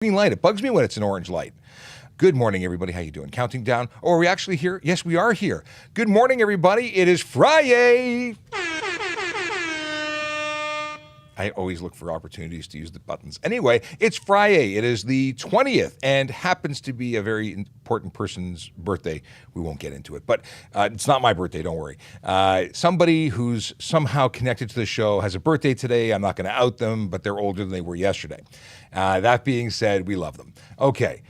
green light. It bugs me when it's an orange light. Good morning, everybody. How you doing? Counting down. Oh, are we actually here? Yes, we are here. Good morning, everybody. It is FriYay. I always look for opportunities to use the buttons. Anyway, it's FriYay. It is the 20th and happens to be a very important person's birthday. We won't get into it, but it's not my birthday, don't worry. Somebody who's somehow connected to the show has a birthday today. I'm not going to out them, but they're older than they were yesterday. That being said, we love them. Okay.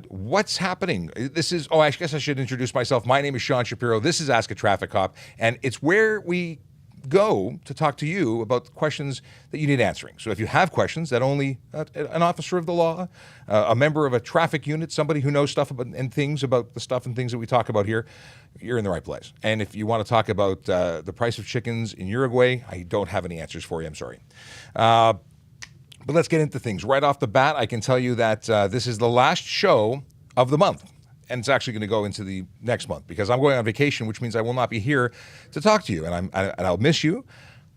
What's happening? I guess I should introduce myself. My name is Sean Shapiro. This is Ask a Traffic Cop, and it's where we go to talk to you about questions that you need answering. So if you have questions that only an officer of the law, a member of a traffic unit, somebody who knows stuff about and things about the stuff and things that we talk about here, you're in the right place. And if you want to talk about the price of chickens in Uruguay, I don't have any answers for you. I'm sorry. But let's get into things. Right off the bat, I can tell you that this is the last show of the month. And it's actually going to go into the next month because I'm going on vacation, which means I will not be here to talk to you. And I'll miss you,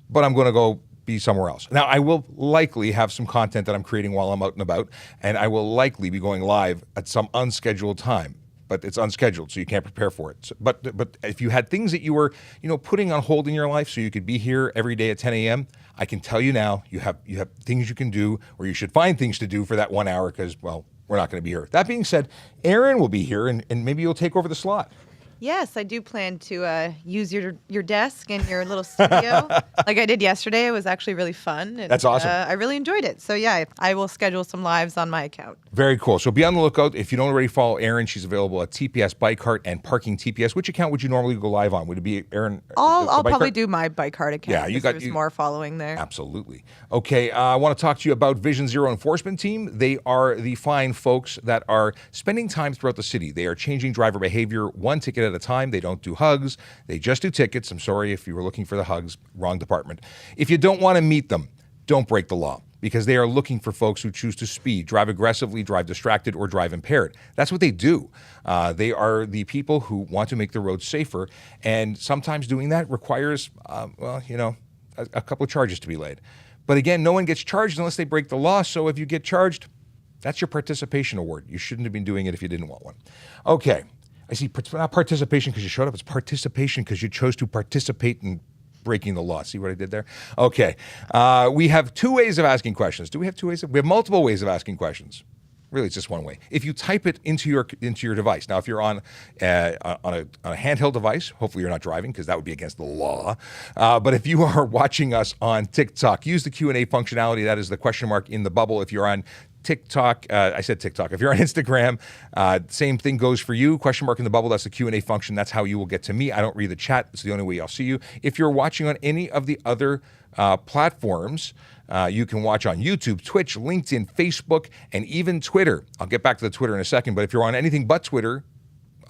but I'm going to go be somewhere else. Now, I will likely have some content that I'm creating while I'm out and about, and I will likely be going live at some unscheduled time. But it's unscheduled, so you can't prepare for it. But if you had things that you were, putting on hold in your life so you could be here every day at 10 a.m., I can tell you now, you have things you can do, or you should find things to do for that 1 hour because, well, we're not going to be here. That being said, Aaron will be here, and maybe you'll take over the slot. Yes, I do plan to use your desk and your little studio like I did yesterday. It was actually really fun. And, that's awesome. I really enjoyed it. So, yeah, I will schedule some lives on my account. Very cool. So be on the lookout. If you don't already follow Erin, she's available at TPS Bike Cart and Parking TPS. Which account would you normally go live on? Would it be Erin? I'll probably do my Bike Cart account. Yeah, there's more following there. Absolutely. Okay, I want to talk to you about Vision Zero Enforcement Team. They are the fine folks that are spending time throughout the city. They are changing driver behavior one ticket at a time. They don't do hugs. They just do tickets. I'm sorry if you were looking for the hugs. Wrong department. If you don't want to meet them, don't break the law because they are looking for folks who choose to speed, drive aggressively, drive distracted, or drive impaired. That's what they do. They are the people who want to make the roads safer, and sometimes doing that requires, a couple of charges to be laid. But again, no one gets charged unless they break the law, so if you get charged, that's your participation award. You shouldn't have been doing it if you didn't want one. Okay. I see, not participation because you showed up, it's participation because you chose to participate in breaking the law. See what I did there? Okay. We have two ways of asking questions. Do we have two ways? We have multiple ways of asking questions. Really, it's just one way. If you type it into your device. Now, if you're on a handheld device, hopefully you're not driving because that would be against the law. But if you are watching us on TikTok, use the Q&A functionality. That is the question mark in the bubble. If you're on TikTok, I said TikTok. If you're on Instagram, same thing goes for you. Question mark in the bubble, that's the Q&A function. That's how you will get to me. I don't read the chat. It's the only way I'll see you. If you're watching on any of the other platforms, you can watch on YouTube, Twitch, LinkedIn, Facebook, and even Twitter. I'll get back to the Twitter in a second, but if you're on anything but Twitter,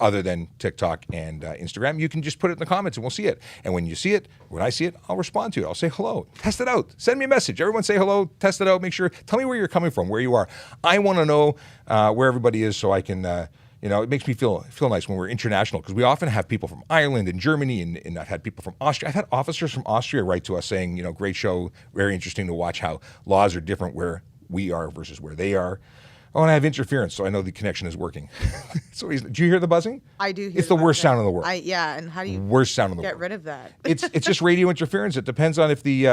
other than TikTok and Instagram, you can just put it in the comments and we'll see it. And when you see it, when I see it, I'll respond to it. I'll say hello. Test it out. Send me a message. Everyone say hello. Test it out. Make sure. Tell me where you're coming from, where you are. I want to know where everybody is so I can, it makes me feel nice when we're international because we often have people from Ireland and Germany and I've had people from Austria. I've had officers from Austria write to us saying, great show, very interesting to watch how laws are different where we are versus where they are. Oh, and I have interference, so I know the connection is working. So, do you hear the buzzing? I do hear It's the worst sound in the world. And how do you worst sound in the get world. rid of that? It's just radio interference. It depends on if the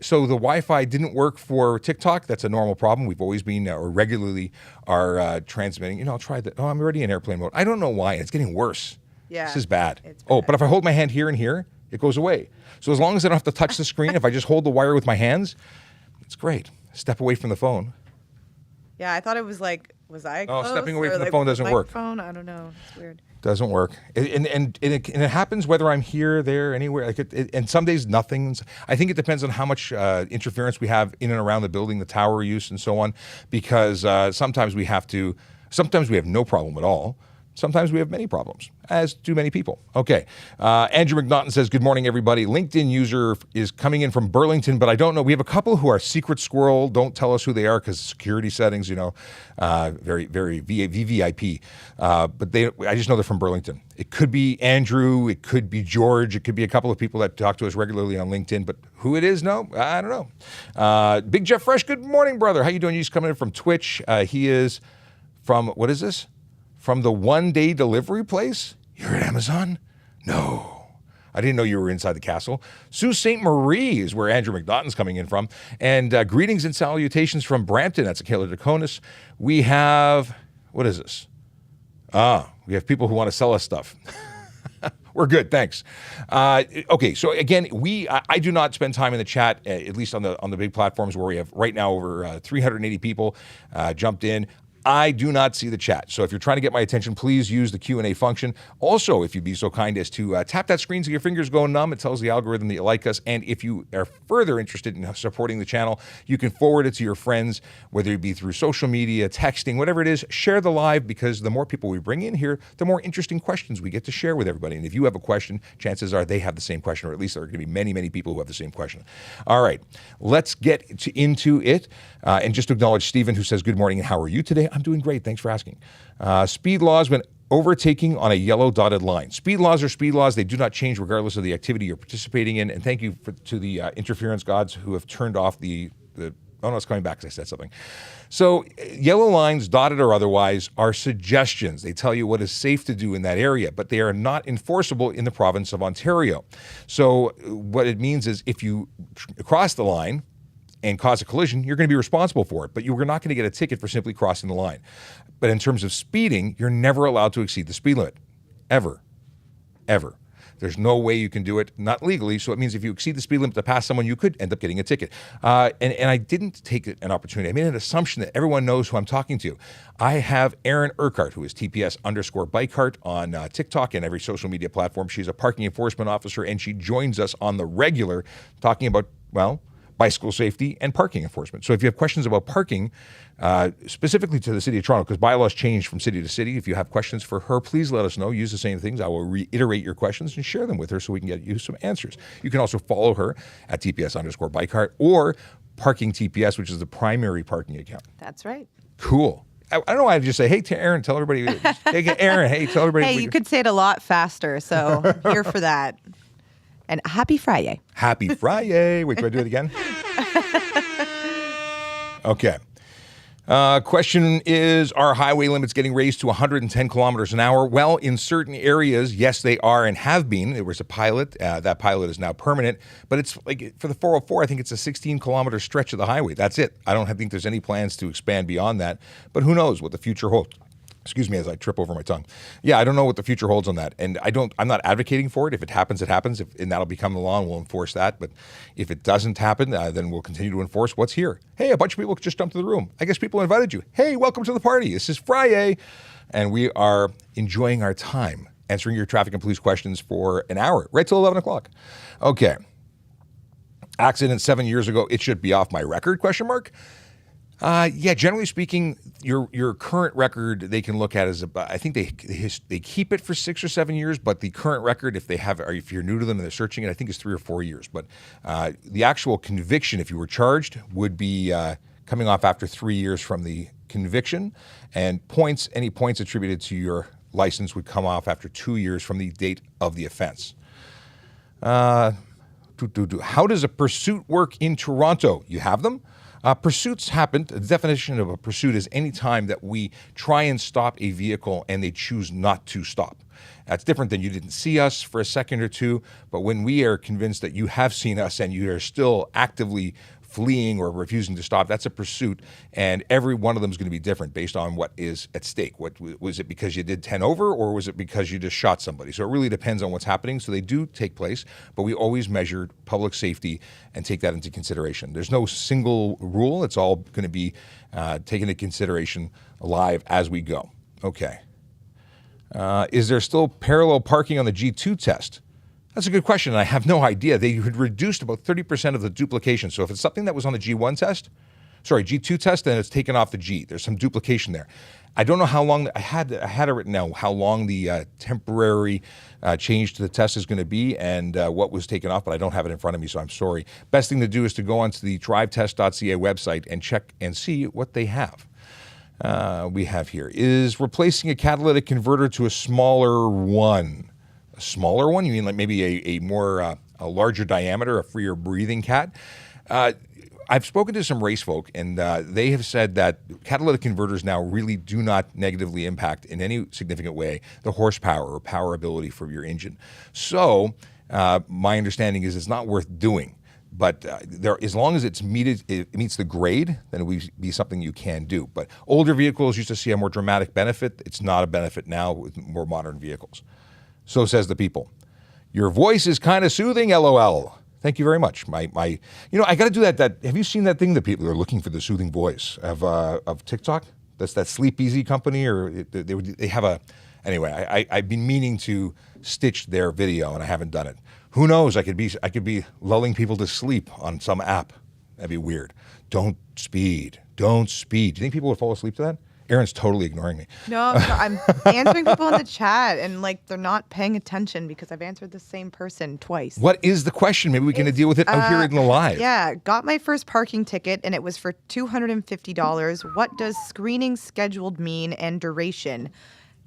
so the Wi-Fi didn't work for TikTok. That's a normal problem. We've always been or regularly are transmitting. I'll try that. Oh, I'm already in airplane mode. I don't know why. It's getting worse. Yeah, this is bad. It's bad. Oh, but if I hold my hand here and here, it goes away. So as long as I don't have to touch the screen, if I just hold the wire with my hands, it's great. Step away from the phone. Yeah, I thought it was like, was I close? Oh, stepping away from the like phone doesn't work. Phone? I don't know. It's weird. Doesn't work. And it happens whether I'm here, there, anywhere. And some days nothing. I think it depends on how much interference we have in and around the building, the tower use and so on, because sometimes we have no problem at all. Sometimes we have many problems, as do many people. Okay. Andrew McNaughton says, good morning, everybody. LinkedIn user is coming in from Burlington, but I don't know. We have a couple who are secret squirrel. Don't tell us who they are because security settings, very, very VVIP. But I just know they're from Burlington. It could be Andrew. It could be George. It could be a couple of people that talk to us regularly on LinkedIn. But who it is, no, I don't know. Big Jeff Fresh, good morning, brother. How you doing? He's coming in from Twitch. He is from, what is this? From the one-day delivery place? You're at Amazon? No. I didn't know you were inside the castle. Sault Ste. Marie is where Andrew McNaughton's coming in from. And greetings and salutations from Brampton. That's Kayla Daconis. We have, what is this? We have people who want to sell us stuff. We're good, thanks. Okay, so again, I do not spend time in the chat, at least on the big platforms where we have right now over 380 people jumped in. I do not see the chat. So if you're trying to get my attention, please use the Q&A function. Also, if you'd be so kind as to tap that screen so your fingers go numb, it tells the algorithm that you like us. And if you are further interested in supporting the channel, you can forward it to your friends, whether it be through social media, texting, whatever it is. Share the live, because the more people we bring in here, the more interesting questions we get to share with everybody. And if you have a question, chances are they have the same question, or at least there are going to be many, many people who have the same question. All right, let's get into it. And just to acknowledge Stephen, who says, good morning, and how are you today? I'm doing great. Thanks for asking. Speed laws when overtaking on a yellow dotted line. Speed laws are speed laws. They do not change regardless of the activity you're participating in. And thank you to the interference gods who have turned off the oh no, it's coming back because I said something. So yellow lines, dotted or otherwise, are suggestions. They tell you what is safe to do in that area, but they are not enforceable in the province of Ontario. So what it means is if you cross the line and cause a collision, you're going to be responsible for it, but you're not going to get a ticket for simply crossing the line. But in terms of speeding, you're never allowed to exceed the speed limit. Ever. Ever. There's no way you can do it, not legally, so it means if you exceed the speed limit to pass someone, you could end up getting a ticket. And I didn't take an opportunity. I made an assumption that everyone knows who I'm talking to. I have Erin Urquhart, who is TPS_bikehart on TikTok and every social media platform. She's a parking enforcement officer, and she joins us on the regular talking about, well, bicycle safety and parking enforcement. So if you have questions about parking, specifically to the City of Toronto, because bylaws change from city to city, if you have questions for her, please let us know. Use the same things. I will reiterate your questions and share them with her so we can get you some answers. You can also follow her at TPS_bikehart or Parking TPS, which is the primary parking account. That's right. Cool. I don't know why I just say, hey, Erin, tell everybody. Hey, Erin, hey, tell everybody. Hey, you could say it a lot faster, so here for that. And happy FriYay. Happy FriYay. Wait, do I do it again? Okay. Question is, are highway limits getting raised to 110 kilometers an hour? Well, in certain areas, yes, they are and have been. There was a pilot. That pilot is now permanent. But it's like for the 404, I think it's a 16-kilometer stretch of the highway. That's it. I don't think there's any plans to expand beyond that. But who knows what the future holds. Excuse me as I trip over my tongue. Yeah, I don't know what the future holds on that. And I'm not advocating for it. If it happens, it happens. And that'll become the law and we'll enforce that. But if it doesn't happen, then we'll continue to enforce what's here. Hey, a bunch of people just jumped to the room. I guess people invited you. Hey, welcome to the party. This is FriYay. And we are enjoying our time answering your traffic and police questions for an hour, right till 11 o'clock. Okay. Accident 7 years ago. It should be off my record, question mark. Yeah, generally speaking, your current record they can look at as about, I think they keep it for 6 or 7 years, but the current record, if they have, or if you're new to them and they're searching it, I think it's 3 or 4 years. But the actual conviction, if you were charged, would be coming off after 3 years from the conviction, and any points attributed to your license would come off after 2 years from the date of the offense. How does a pursuit work in Toronto? You have them? Pursuits happen. The definition of a pursuit is any time that we try and stop a vehicle and they choose not to stop. That's different than you didn't see us for a second or two, but when we are convinced that you have seen us and you are still actively fleeing or refusing to stop, that's a pursuit, and every one of them is going to be different based on what is at stake. What was it, because you did 10 over, or was it because you just shot somebody? So it really depends on what's happening. So they do take place, but we always measure public safety and take that into consideration. There's no single rule. It's all going to be taken into consideration live as we go. Okay. Is there still parallel parking on the G2 test? That's a good question, and I have no idea. They had reduced about 30% of the duplication. So if it's something that was on the G1 test, G2 test, and it's taken off the G. There's some duplication there. I don't know how long, I had it written down, how long the temporary change to the test is going to be and what was taken off, but I don't have it in front of me, so I'm sorry. Best thing to do is to go onto the drivetest.ca website and check and see what they have. We have here, is replacing a catalytic converter to a smaller one. A smaller one? You mean like maybe a more, a larger diameter, a freer breathing cat? I've spoken to some race folk, and they have said that catalytic converters now really do not negatively impact in any significant way the horsepower or power ability for your engine. So my understanding is it's not worth doing. But as long as it meets the grade, then it would be something you can do. But older vehicles used to see a more dramatic benefit. It's not a benefit now with more modern vehicles. So says the people. Your voice is kind of soothing, LOL. Thank you very much. I got to do that. Have you seen that thing that people are looking for the soothing voice of TikTok? That's that Sleep Easy company, or they have a. Anyway, I've been meaning to stitch their video, and I haven't done it. Who knows? I could be lulling people to sleep on some app. That'd be weird. Don't speed. Don't speed. Do you think people would fall asleep to that? Aaron's totally ignoring me. No, I'm answering people in the chat, and like they're not paying attention because I've answered the same person twice. What is the question? Maybe we can deal with it out here in the live. Yeah, got my first parking ticket, and it was for $250. What does screening scheduled mean and duration?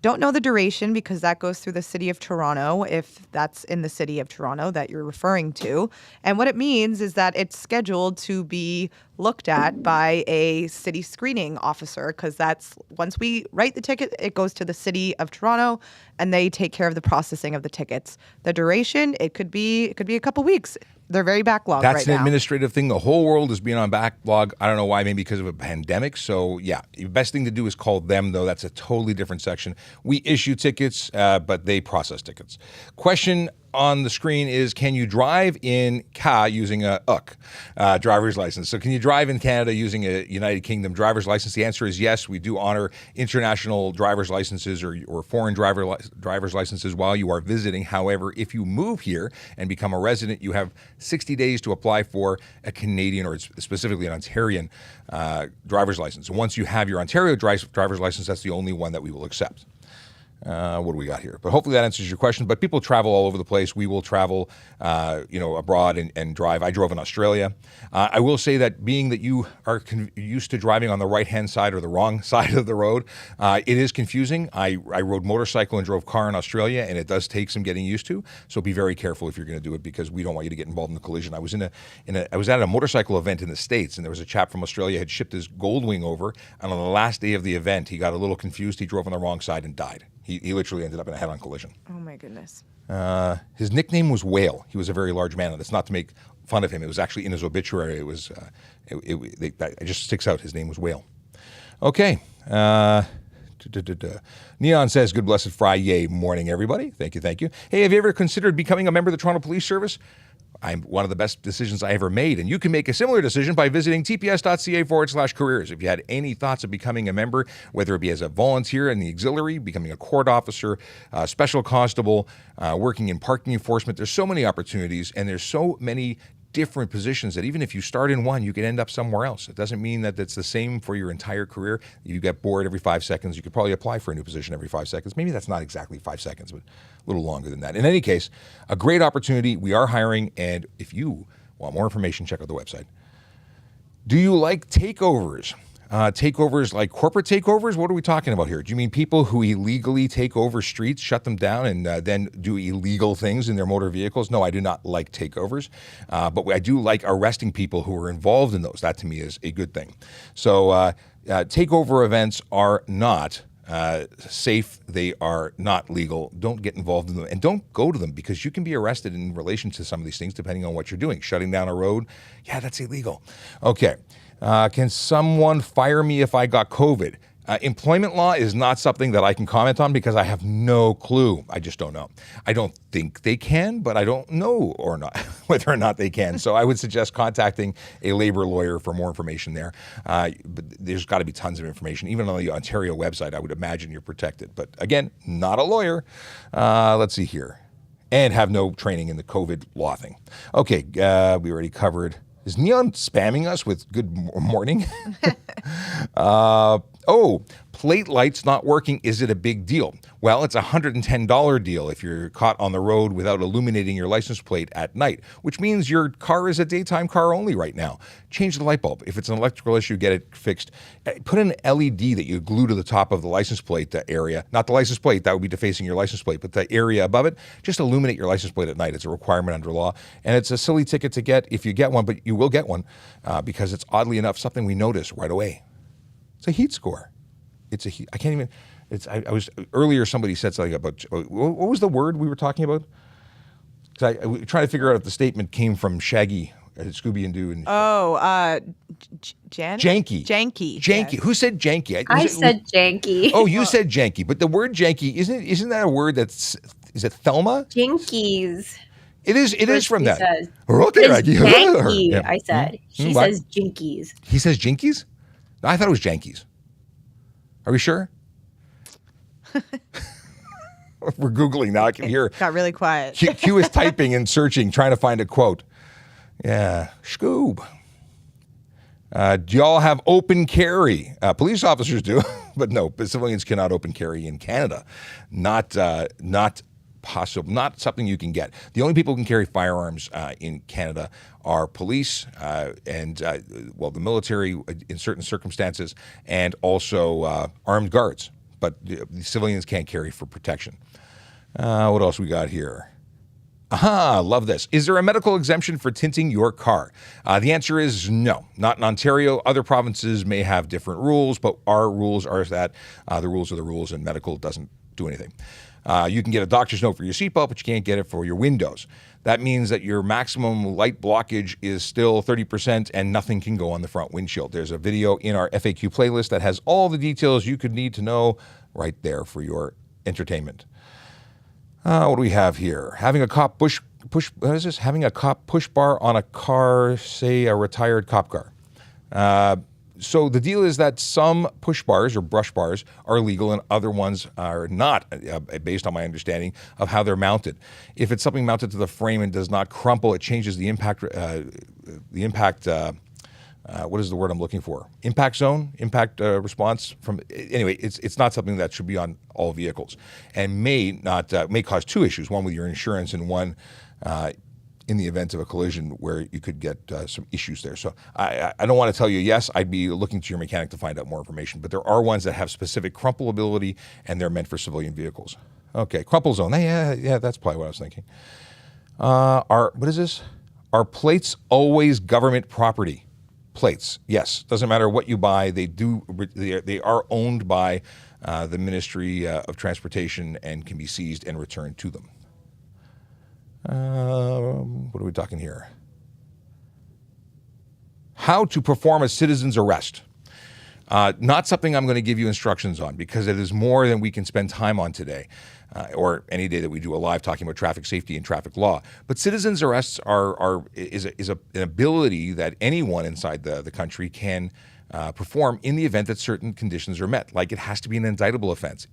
Don't know the duration because that goes through the city of Toronto, if that's in the city of Toronto that you're referring to. And what it means is that it's scheduled to be looked at by a city screening officer, because that's, once we write the ticket, it goes to the city of Toronto and they take care of the processing of the tickets. The duration, it could be a couple weeks. They're very backlogged right now. That's an administrative thing. The whole world is being on backlog. I don't know why, maybe because of a pandemic. So yeah, the best thing to do is call them, though. That's a totally different section. We issue tickets, but they process tickets. Question on the screen is, can you drive in Canada using a UK driver's license? So can you drive in Canada using a United Kingdom driver's license? The answer is yes. We do honor international driver's licenses or foreign driver's licenses while you are visiting. However, if you move here and become a resident, you have 60 days to apply for a Canadian, or specifically an Ontarian driver's license. And once you have your Ontario driver's license, that's the only one that we will accept. What do we got here? But hopefully that answers your question. But people travel all over the place. We will travel, abroad and drive. I drove in Australia. I will say that being that you are used to driving on the right-hand side or the wrong side of the road, it is confusing. I rode motorcycle and drove car in Australia, and it does take some getting used to. So be very careful if you're going to do it, because we don't want you to get involved in a collision. I was I was at a motorcycle event in the States, and there was a chap from Australia had shipped his Goldwing over, and on the last day of the event, he got a little confused. He drove on the wrong side and died. He literally ended up in a head-on collision. Oh, my goodness. His nickname was Whale. He was a very large man, and it's not to make fun of him. It was actually in his obituary. It was, it just sticks out. His name was Whale. Okay. Neon says, good blessed FriYay morning, everybody. Thank you. Hey, have you ever considered becoming a member of the Toronto Police Service? I'm one of the best decisions I ever made, and you can make a similar decision by visiting tps.ca/careers. If you had any thoughts of becoming a member, whether it be as a volunteer in the auxiliary, becoming a court officer, special constable, working in parking enforcement, there's so many opportunities, and there's so many different positions that even if you start in one, you could end up somewhere else. It doesn't mean that it's the same for your entire career. You get bored every 5 seconds. You could probably apply for a new position every 5 seconds. Maybe that's not exactly 5 seconds, but a little longer than that. In any case, a great opportunity. We are hiring, and if you want more information, check out the website. Do you like takeovers? Takeovers like corporate takeovers? What are we talking about here? Do you mean people who illegally take over streets, shut them down, and then do illegal things in their motor vehicles? No, I do not like takeovers, but I do like arresting people who are involved in those. That to me is a good thing. So takeover events are not safe. They are not legal. Don't get involved in them, and don't go to them, because you can be arrested in relation to some of these things depending on what you're doing. Shutting down a road, yeah, that's illegal. Okay. Can someone fire me if I got COVID? Employment law is not something that I can comment on because I have no clue. I just don't know. I don't think they can, but I don't know or not whether or not they can. So I would suggest contacting a labor lawyer for more information there. But there's got to be tons of information. Even on the Ontario website, I would imagine you're protected. But again, not a lawyer. Let's see here. And have no training in the COVID law thing. Okay, we already covered Is Neon spamming us with good morning? Plate lights not working. Is it a big deal? Well, it's a $110 deal if you're caught on the road without illuminating your license plate at night, which means your car is a daytime car only right now. Change the light bulb. If it's an electrical issue, get it fixed. Put an LED that you glue to the top of the license plate area. Not the license plate, that would be defacing your license plate, but the area above it. Just illuminate your license plate at night. It's a requirement under law, and it's a silly ticket to get if you get one, but you will get one because it's oddly enough something we notice right away. It's a heat score. It's a heat. I can't even. I was earlier. Somebody said something about what was the word we were talking about? Because I was trying to figure out if the statement came from Shaggy, Scooby and Doo. And Janky. Janky. Yes. Who said janky? I said janky. Oh, you said janky. But the word janky isn't that a word that's? Is it Thelma? Jinkies. It is from that. Says, okay, janky, yeah. I said. She What? says jinkies. He says jinkies? No, I thought it was jankies. Are we sure? We're Googling now. I can hear. Got really quiet. Q is typing and searching, trying to find a quote. Yeah, Scoob. Do y'all have open carry? Police officers do, but no, civilians cannot open carry in Canada. Not possible, not something you can get. The only people who can carry firearms in Canada are police and the military in certain circumstances, and also armed guards. But the civilians can't carry for protection. What else we got here? Aha, love this. Is there a medical exemption for tinting your car? The answer is no, not in Ontario. Other provinces may have different rules, but our rules are that the rules are the rules, and medical doesn't do anything. You can get a doctor's note for your seatbelt, but you can't get it for your windows. That means that your maximum light blockage is still 30% and nothing can go on the front windshield. There's a video in our FAQ playlist that has all the details you could need to know right there for your entertainment. What do we have here? Having a cop what is this? Having a cop push bar on a car, say a retired cop car. So the deal is that some push bars or brush bars are legal and other ones are not, based on my understanding of how they're mounted. If it's something mounted to the frame and does not crumple, it changes the impact. What is the word I'm looking for? Impact zone, impact response. Anyway, it's not something that should be on all vehicles, and may cause two issues: one with your insurance, and one in the event of a collision where you could get some issues there. So I don't want to tell you yes. I'd be looking to your mechanic to find out more information. But there are ones that have specific crumple ability, and they're meant for civilian vehicles. Okay, crumple zone. Yeah, that's probably what I was thinking. What is this? Are plates always government property? Plates, yes. Doesn't matter what you buy. They are owned by the Ministry of Transportation and can be seized and returned to them. What are we talking here? How to perform a citizen's arrest. Not something I'm going to give you instructions on because it is more than we can spend time on today, or any day that we do a live talking about traffic safety and traffic law. But citizens' arrests is an ability that anyone inside the country can perform in the event that certain conditions are met. Like it has to be an indictable offense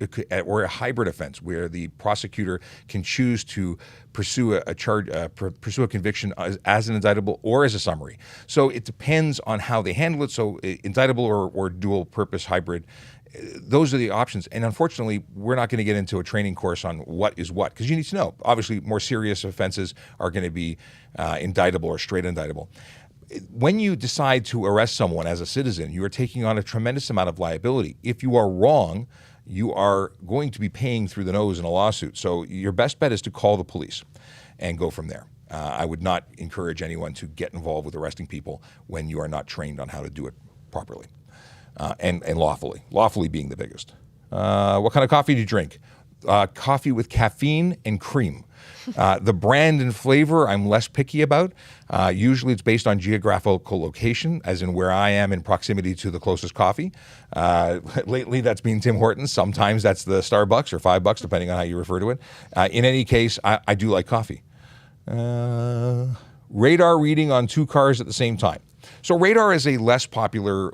or a hybrid offense where the prosecutor can choose to pursue pursue a conviction as an indictable or as a summary. So it depends on how they handle it. So indictable or dual purpose hybrid, those are the options. And unfortunately, we're not going to get into a training course on what is what, because you need to know. Obviously, more serious offenses are going to be indictable or straight indictable. When you decide to arrest someone as a citizen, you are taking on a tremendous amount of liability. If you are wrong, you are going to be paying through the nose in a lawsuit. So your best bet is to call the police and go from there. I would not encourage anyone to get involved with arresting people when you are not trained on how to do it properly and lawfully. Lawfully being the biggest. What kind of coffee do you drink? Coffee with caffeine and cream. The brand and flavor I'm less picky about. Usually it's based on geographical location, as in where I am in proximity to the closest coffee. Lately that's been Tim Hortons. Sometimes that's the Starbucks or $5, depending on how you refer to it. In any case, I do like coffee. Radar reading on two cars at the same time. So radar is a less popular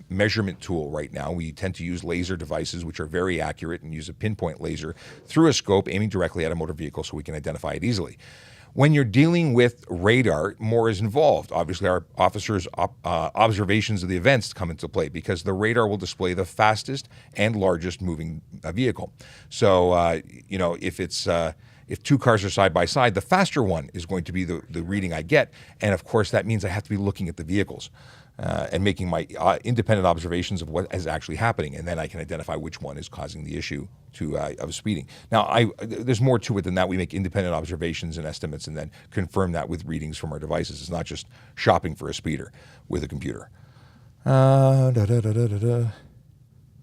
measurement tool right now. We tend to use laser devices, which are very accurate, and use a pinpoint laser through a scope aiming directly at a motor vehicle so we can identify it easily. When you're dealing with radar, more is involved. Obviously, our officers' observations of the events come into play because the radar will display the fastest and largest moving vehicle. So, if two cars are side by side, the faster one is going to be the reading I get. And of course, that means I have to be looking at the vehicles and making my independent observations of what is actually happening. And then I can identify which one is causing the issue of speeding. Now, there's more to it than that. We make independent observations and estimates and then confirm that with readings from our devices. It's not just shopping for a speeder with a computer.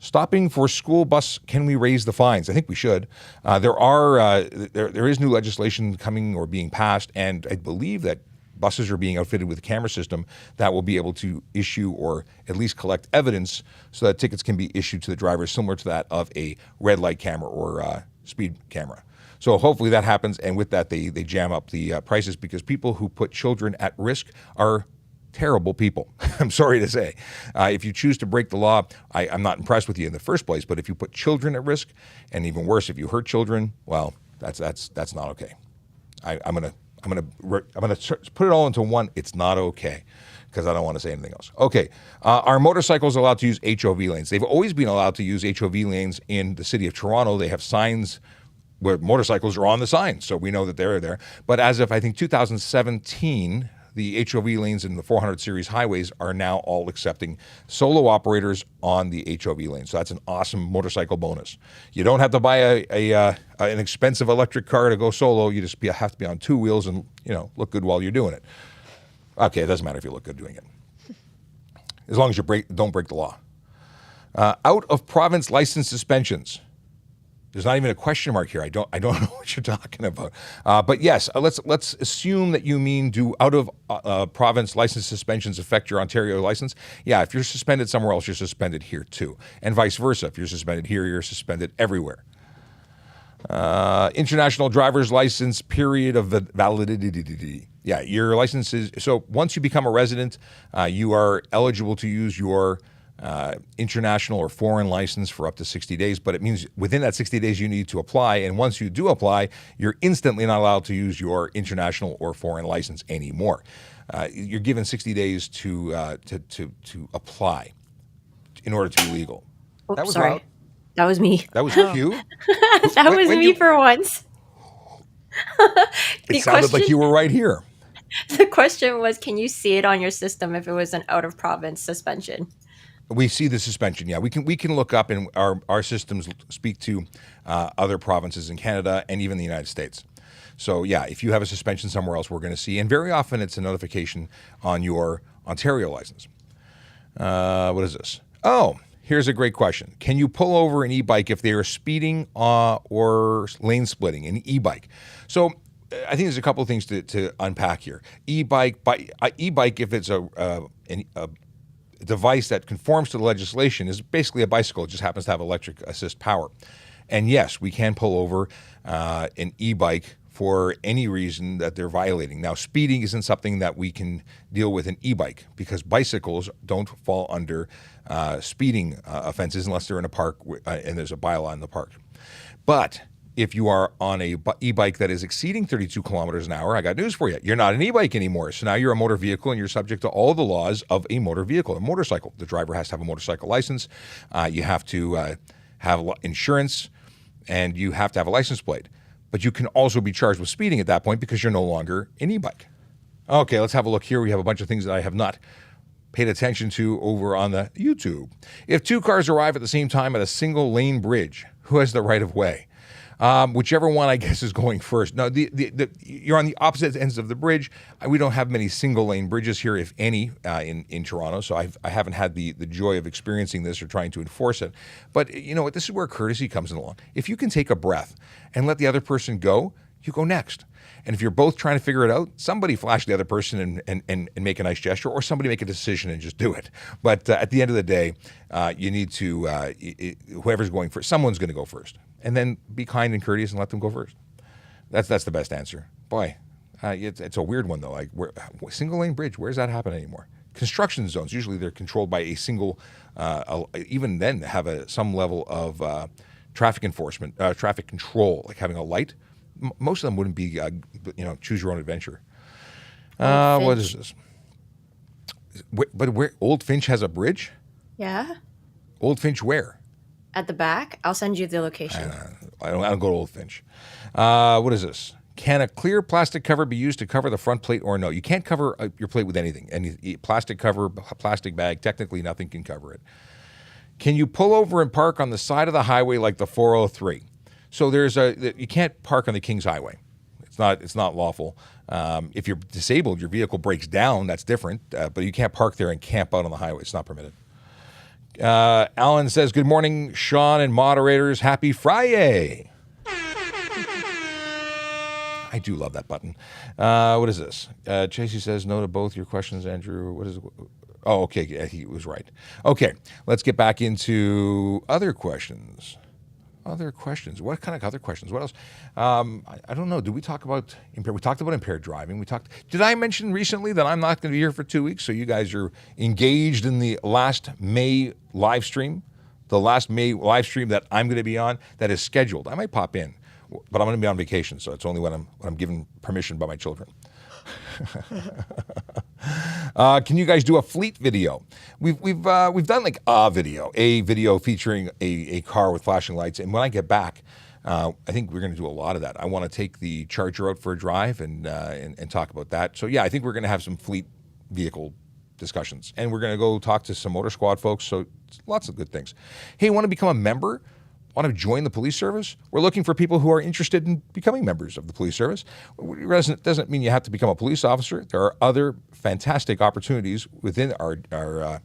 Stopping for school bus, can we raise the fines? I think we should. There is new legislation coming or being passed, and I believe that buses are being outfitted with a camera system that will be able to issue or at least collect evidence so that tickets can be issued to the drivers similar to that of a red light camera or speed camera. So hopefully that happens, and with that they jam up the prices because people who put children at risk are terrible people. I'm sorry to say. If you choose to break the law, I'm not impressed with you in the first place, but if you put children at risk, and even worse, if you hurt children, well, that's not okay. I'm gonna put it all into one. It's not okay, because I don't want to say anything else. Okay, are motorcycles allowed to use HOV lanes? They've always been allowed to use HOV lanes in the city of Toronto. They have signs where motorcycles are on the sign, so we know that they're there. But as of, I think, 2017, the HOV lanes in the 400 series highways are now all accepting solo operators on the HOV lane. So that's an awesome motorcycle bonus. You don't have to buy an expensive electric car to go solo. You just have to be on two wheels and look good while you're doing it. Okay, it doesn't matter if you look good doing it, as long as you don't break the law. Out of province license suspensions. There's not even a question mark here. I don't know what you're talking about. But yes, let's assume that you mean, do out of province license suspensions affect your Ontario license? Yeah, if you're suspended somewhere else, you're suspended here too. And vice versa. If you're suspended here, you're suspended everywhere. International driver's license period of validity. Yeah, your license is, so once you become a resident, you are eligible to use your international or foreign license for up to 60 days, but it means within that 60 days you need to apply, and once you do apply, you're instantly not allowed to use your international or foreign license anymore. You're given 60 days to apply in order to be legal. Oops, That was sorry. loud. That was me. That was you? That was me for once. It sounded like you were right here. The question was, can you see it on your system if it was an out-of-province suspension? We see the suspension, yeah. We can look up, and our systems speak to other provinces in Canada and even the United States. So yeah, if you have a suspension somewhere else, we're going to see. And very often it's a notification on your Ontario license. What is this? Oh, here's a great question. Can you pull over an e-bike if they are speeding or lane splitting, an e-bike? So I think there's a couple of things to unpack here. E-bike, if it's a device that conforms to the legislation, is basically a bicycle. It just happens to have electric assist power. And yes, we can pull over an e-bike for any reason that they're violating. Now, speeding isn't something that we can deal with an e-bike because bicycles don't fall under speeding offenses unless they're in a park and there's a bylaw in the park. But if you are on a e-bike that is exceeding 32 kilometers an hour, I got news for you. You're not an e-bike anymore. So now you're a motor vehicle and you're subject to all the laws of a motor vehicle, a motorcycle. The driver has to have a motorcycle license. You have to have insurance, and you have to have a license plate. But you can also be charged with speeding at that point because you're no longer an e-bike. Okay, let's have a look here. We have a bunch of things that I have not paid attention to over on the YouTube. If two cars arrive at the same time at a single lane bridge, who has the right of way? Whichever one, I guess, is going first. No, you're on the opposite ends of the bridge. We don't have many single-lane bridges here, if any, in Toronto, so I haven't had the joy of experiencing this or trying to enforce it. But you know what? This is where courtesy comes along. If you can take a breath and let the other person go, you go next. And if you're both trying to figure it out, somebody flash the other person and make a nice gesture, or somebody make a decision and just do it. But at the end of the day, you need to, whoever's going first, someone's going to go first. And then be kind and courteous and let them go first. That's the best answer. Boy, it's a weird one, though. Like, single lane bridge, where does that happen anymore? Construction zones, usually they're controlled by a single, even then have some level of traffic enforcement, traffic control, like having a light. most of them wouldn't be, choose your own adventure. Old What Finch. is this? But where Old Finch has a bridge? Yeah. Old Finch where? At the back. I'll send you the location. I don't go to Old Finch. What is this? Can a clear plastic cover be used to cover the front plate or no? You can't cover your plate with anything. Any plastic cover, plastic bag, technically nothing can cover it. Can you pull over and park on the side of the highway like the 403? So you can't park on the King's Highway. It's not lawful. If you're disabled, your vehicle breaks down, that's different. But you can't park there and camp out on the highway. It's not permitted. Alan says, good morning, Sean and moderators. Happy FriYay. I do love that button. What is this? Chasey says, no to both your questions, Andrew. What is it? Oh, okay. Yeah, he was right. Okay, let's get back into other questions. Other questions. What kind of other questions? What else? I don't know. Did we talk about impaired? We talked about impaired driving. Did I mention recently that I'm not going to be here for 2 weeks? So you guys are engaged in the last May live stream, that I'm going to be on that is scheduled. I might pop in, but I'm going to be on vacation, so it's only when I'm given permission by my children. Can you guys do a fleet video? We've done like a video featuring a car with flashing lights. And when I get back, I think we're going to do a lot of that. I want to take the Charger out for a drive and talk about that. So yeah, I think we're going to have some fleet vehicle discussions, and we're going to go talk to some Motor Squad folks. So lots of good things. Hey, want to become a member? Want to join the police service? We're looking for people who are interested in becoming members of the police service. It doesn't mean you have to become a police officer. There are other fantastic opportunities within our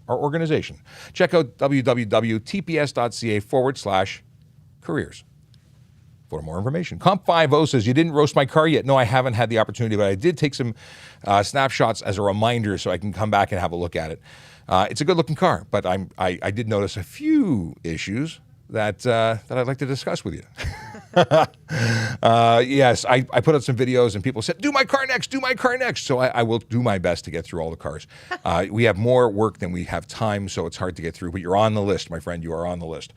organization. Check out www.tps.ca/careers for more information. Comp50 says, you didn't roast my car yet. No, I haven't had the opportunity, but I did take some snapshots as a reminder so I can come back and have a look at it. It's a good-looking car, but I did notice a few issues that I'd like to discuss with you. Yes, I put out some videos and people said, do my car next. So I will do my best to get through all the cars. We have more work than we have time, so it's hard to get through, but you're on the list, my friend. You are on the list.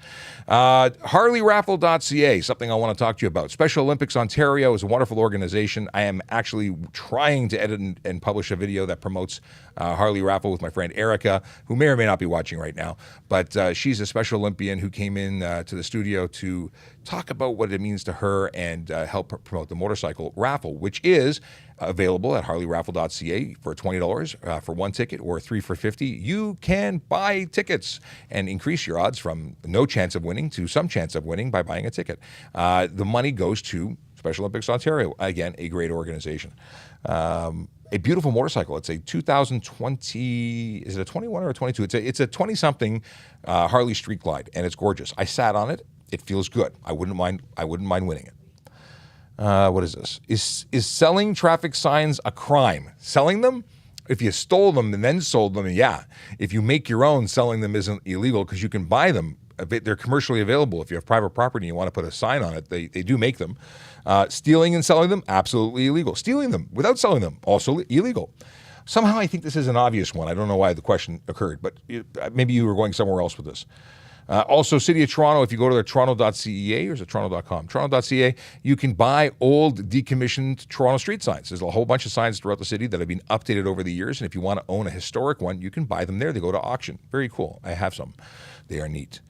HarleyRaffle.ca, something I want to talk to you about. Special Olympics Ontario is a wonderful organization. I am actually trying to edit and publish a video that promotes Harley Raffle with my friend Erica, who may or may not be watching right now, but she's a Special Olympian who came in to the studio to talk about what it means to her and help promote the motorcycle raffle, which is available at harleyraffle.ca for $20 for one ticket or 3 for $50. You can buy tickets and increase your odds from no chance of winning to some chance of winning by buying a ticket. The money goes to Special Olympics Ontario, again, a great organization. A beautiful motorcycle. It's a 2020, is it a 21 or a 22? It's a 20-something Harley Street Glide, and it's gorgeous. I sat on it. It feels good. I wouldn't mind winning it. What is this? Is selling traffic signs a crime? Selling them? If you stole them and then sold them, yeah. If you make your own, selling them isn't illegal because you can buy them. They're commercially available. If you have private property and you want to put a sign on it, they do make them. Stealing and selling them, absolutely illegal. Stealing them without selling them, also illegal. Somehow I think this is an obvious one. I don't know why the question occurred, but maybe you were going somewhere else with this. Also, City of Toronto, if you go to their toronto.ca, or is it toronto.com? Toronto.ca, you can buy old decommissioned Toronto street signs. There's a whole bunch of signs throughout the city that have been updated over the years, and if you want to own a historic one, you can buy them there. They go to auction. Very cool. I have some. They are neat.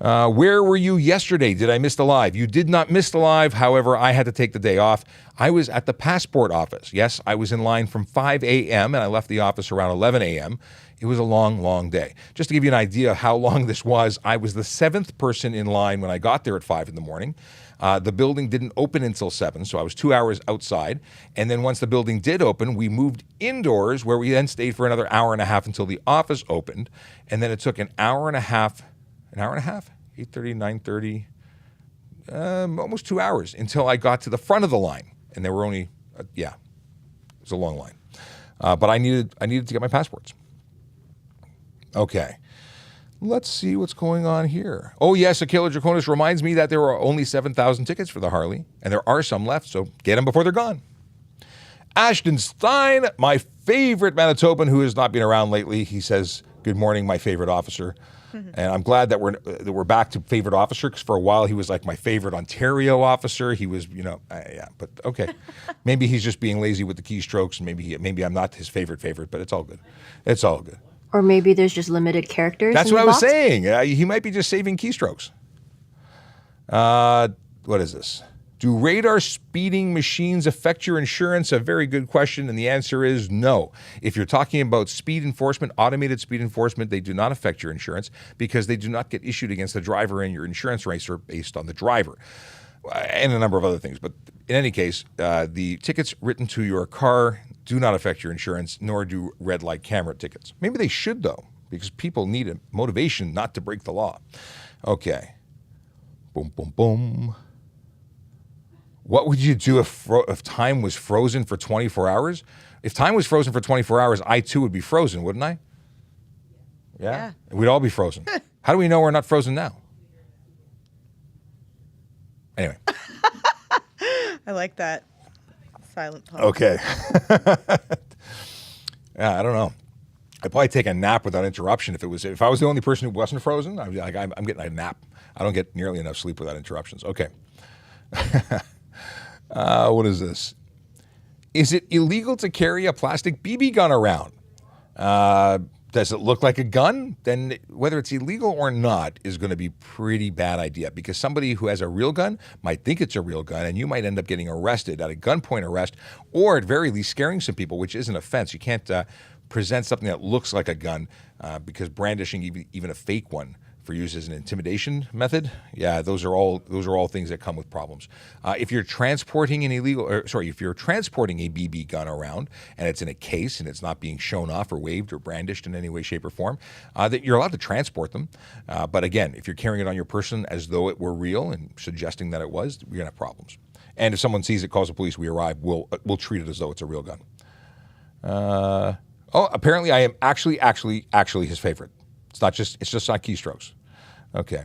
Where were you yesterday? Did I miss the live? You did not miss the live. However, I had to take the day off. I was at the passport office. Yes, I was in line from 5 a.m. and I left the office around 11 a.m. It was a long, long day. Just to give you an idea of how long this was, I was the 7th person in line when I got there at 5 in the morning. The building didn't open until 7, so I was 2 hours outside. And then once the building did open, we moved indoors, where we then stayed for another hour and a half until the office opened. And then it took an hour and a half, 8:30, 9:30, almost 2 hours until I got to the front of the line. And there were only, it was a long line. But I needed to get my passports. Okay. Let's see what's going on here. Oh, yes, Akela Draconis reminds me that there are only 7,000 tickets for the Harley, and there are some left, so get them before they're gone. Ashton Stein, my favorite Manitoban who has not been around lately. He says, good morning, my favorite officer. And I'm glad that we're back to favorite officer, because for a while he was like my favorite Ontario officer. He was, yeah, but okay. Maybe he's just being lazy with the keystrokes, and maybe I'm not his favorite, but it's all good. It's all good. Or maybe there's just limited characters. That's in what the I was box. saying. He might be just saving keystrokes. What is this? Do radar speeding machines affect your insurance? A very good question, and the answer is no. If you're talking about speed enforcement, automated speed enforcement, they do not affect your insurance because they do not get issued against the driver, and your insurance rates are based on the driver and a number of other things. But in any case, the tickets written to your car do not affect your insurance, nor do red light camera tickets. Maybe they should, though, because people need a motivation not to break the law. Okay. Boom, boom, boom. What would you do if time was frozen for 24 hours? If time was frozen for 24 hours, I too would be frozen, wouldn't I? Yeah. We'd all be frozen. How do we know we're not frozen now? Anyway. I like that. Silent pause. Okay. Yeah, I don't know. I'd probably take a nap without interruption if I was the only person who wasn't frozen. I'd be like, I'm getting a nap. I don't get nearly enough sleep without interruptions. Okay. What is this? Is it illegal to carry a plastic BB gun around? Does it look like a gun? Then whether it's illegal or not is going to be a pretty bad idea, because somebody who has a real gun might think it's a real gun, and you might end up getting arrested at a gunpoint arrest, or at very least scaring some people, which is an offense. You can't present something that looks like a gun because brandishing even a fake one for use as an intimidation method, yeah, those are all things that come with problems. If you're transporting a BB gun around and it's in a case and it's not being shown off or waved or brandished in any way, shape, or form, that you're allowed to transport them. But again, if you're carrying it on your person as though it were real and suggesting that it was, you're gonna have problems. And if someone sees it, calls the police, we arrive, we'll treat it as though it's a real gun. Apparently I am actually his favorite. It's just not keystrokes. Okay.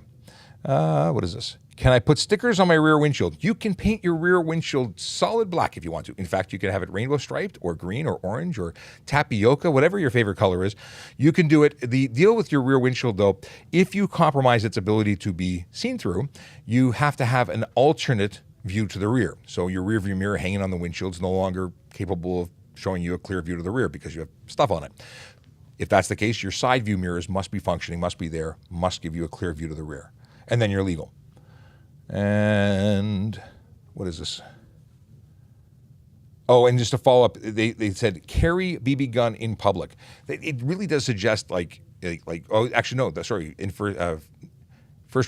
What is this? Can I put stickers on my rear windshield? You can paint your rear windshield solid black if you want to. In fact, you can have it rainbow striped or green or orange or tapioca, whatever your favorite color is. You can do it. The deal with your rear windshield, though, if you compromise its ability to be seen through, you have to have an alternate view to the rear. So your rear view mirror hanging on the windshield is no longer capable of showing you a clear view to the rear because you have stuff on it. If that's the case, your side view mirrors must be functioning, must be there, must give you a clear view to the rear. And then you're legal. And what is this? Oh, and just to follow up, they said carry BB gun in public. It really does suggest first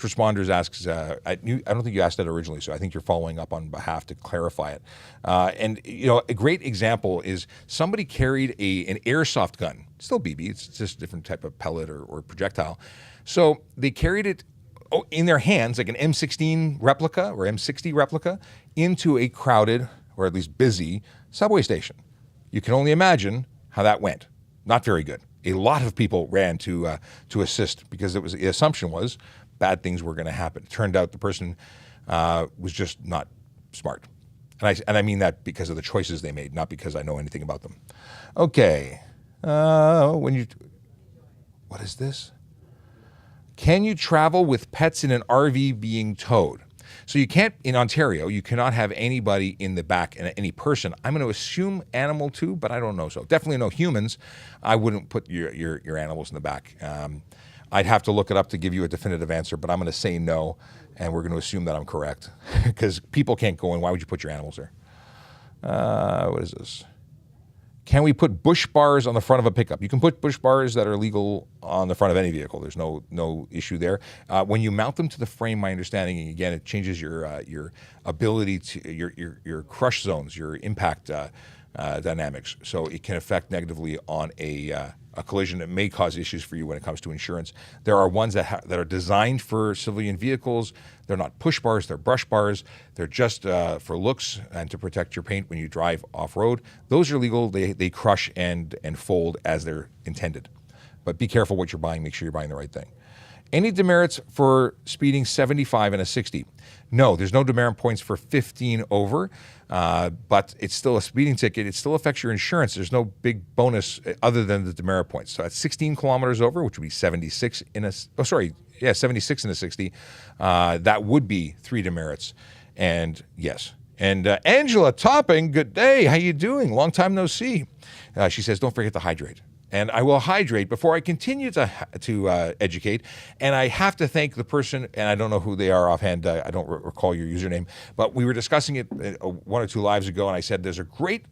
responders asks, I don't think you asked that originally, so I think you're following up on behalf to clarify it. And a great example is somebody carried an airsoft gun, still BB, it's just a different type of pellet or projectile. So they carried it in their hands, like an M16 replica or M60 replica, into a crowded, or at least busy, subway station. You can only imagine how that went. Not very good. A lot of people ran to assist because the assumption was bad things were going to happen. It turned out the person was just not smart. And I mean that because of the choices they made, not because I know anything about them. Okay. What is this? Can you travel with pets in an RV being towed? So you can't, in Ontario, you cannot have anybody in the back, and any person. I'm going to assume animal too, but I don't know. So definitely no humans. I wouldn't put your animals in the back. I'd have to look it up to give you a definitive answer, but I'm going to say no, and we're going to assume that I'm correct because people can't go in. Why would you put your animals there? What is this? Can we put bush bars on the front of a pickup? You can put bush bars that are legal on the front of any vehicle. There's no issue there. When you mount them to the frame, my understanding, again, it changes your ability to your crush zones, your impact dynamics. So it can affect negatively on a collision. It may cause issues for you when it comes to insurance. There are ones that are designed for civilian vehicles. They're not push bars, they're brush bars. They're just for looks and to protect your paint when you drive off-road. Those are legal. They crush and fold as they're intended. But be careful what you're buying. Make sure you're buying the right thing. Any demerits for speeding 75 and a 60? No, there's no demerit points for 15 over, but it's still a speeding ticket. It still affects your insurance. There's no big bonus other than the demerit points. So at 16 kilometers over, which would be 76 in a 76 in a 60, that would be 3 demerits. And yes. And Angela Topping, good day. How you doing? Long time no see. She says, don't forget to hydrate. And I will hydrate before I continue to educate. And I have to thank the person, and I don't know who they are offhand. I don't recall your username, but we were discussing it 1 or 2 lives ago, and I said there's a great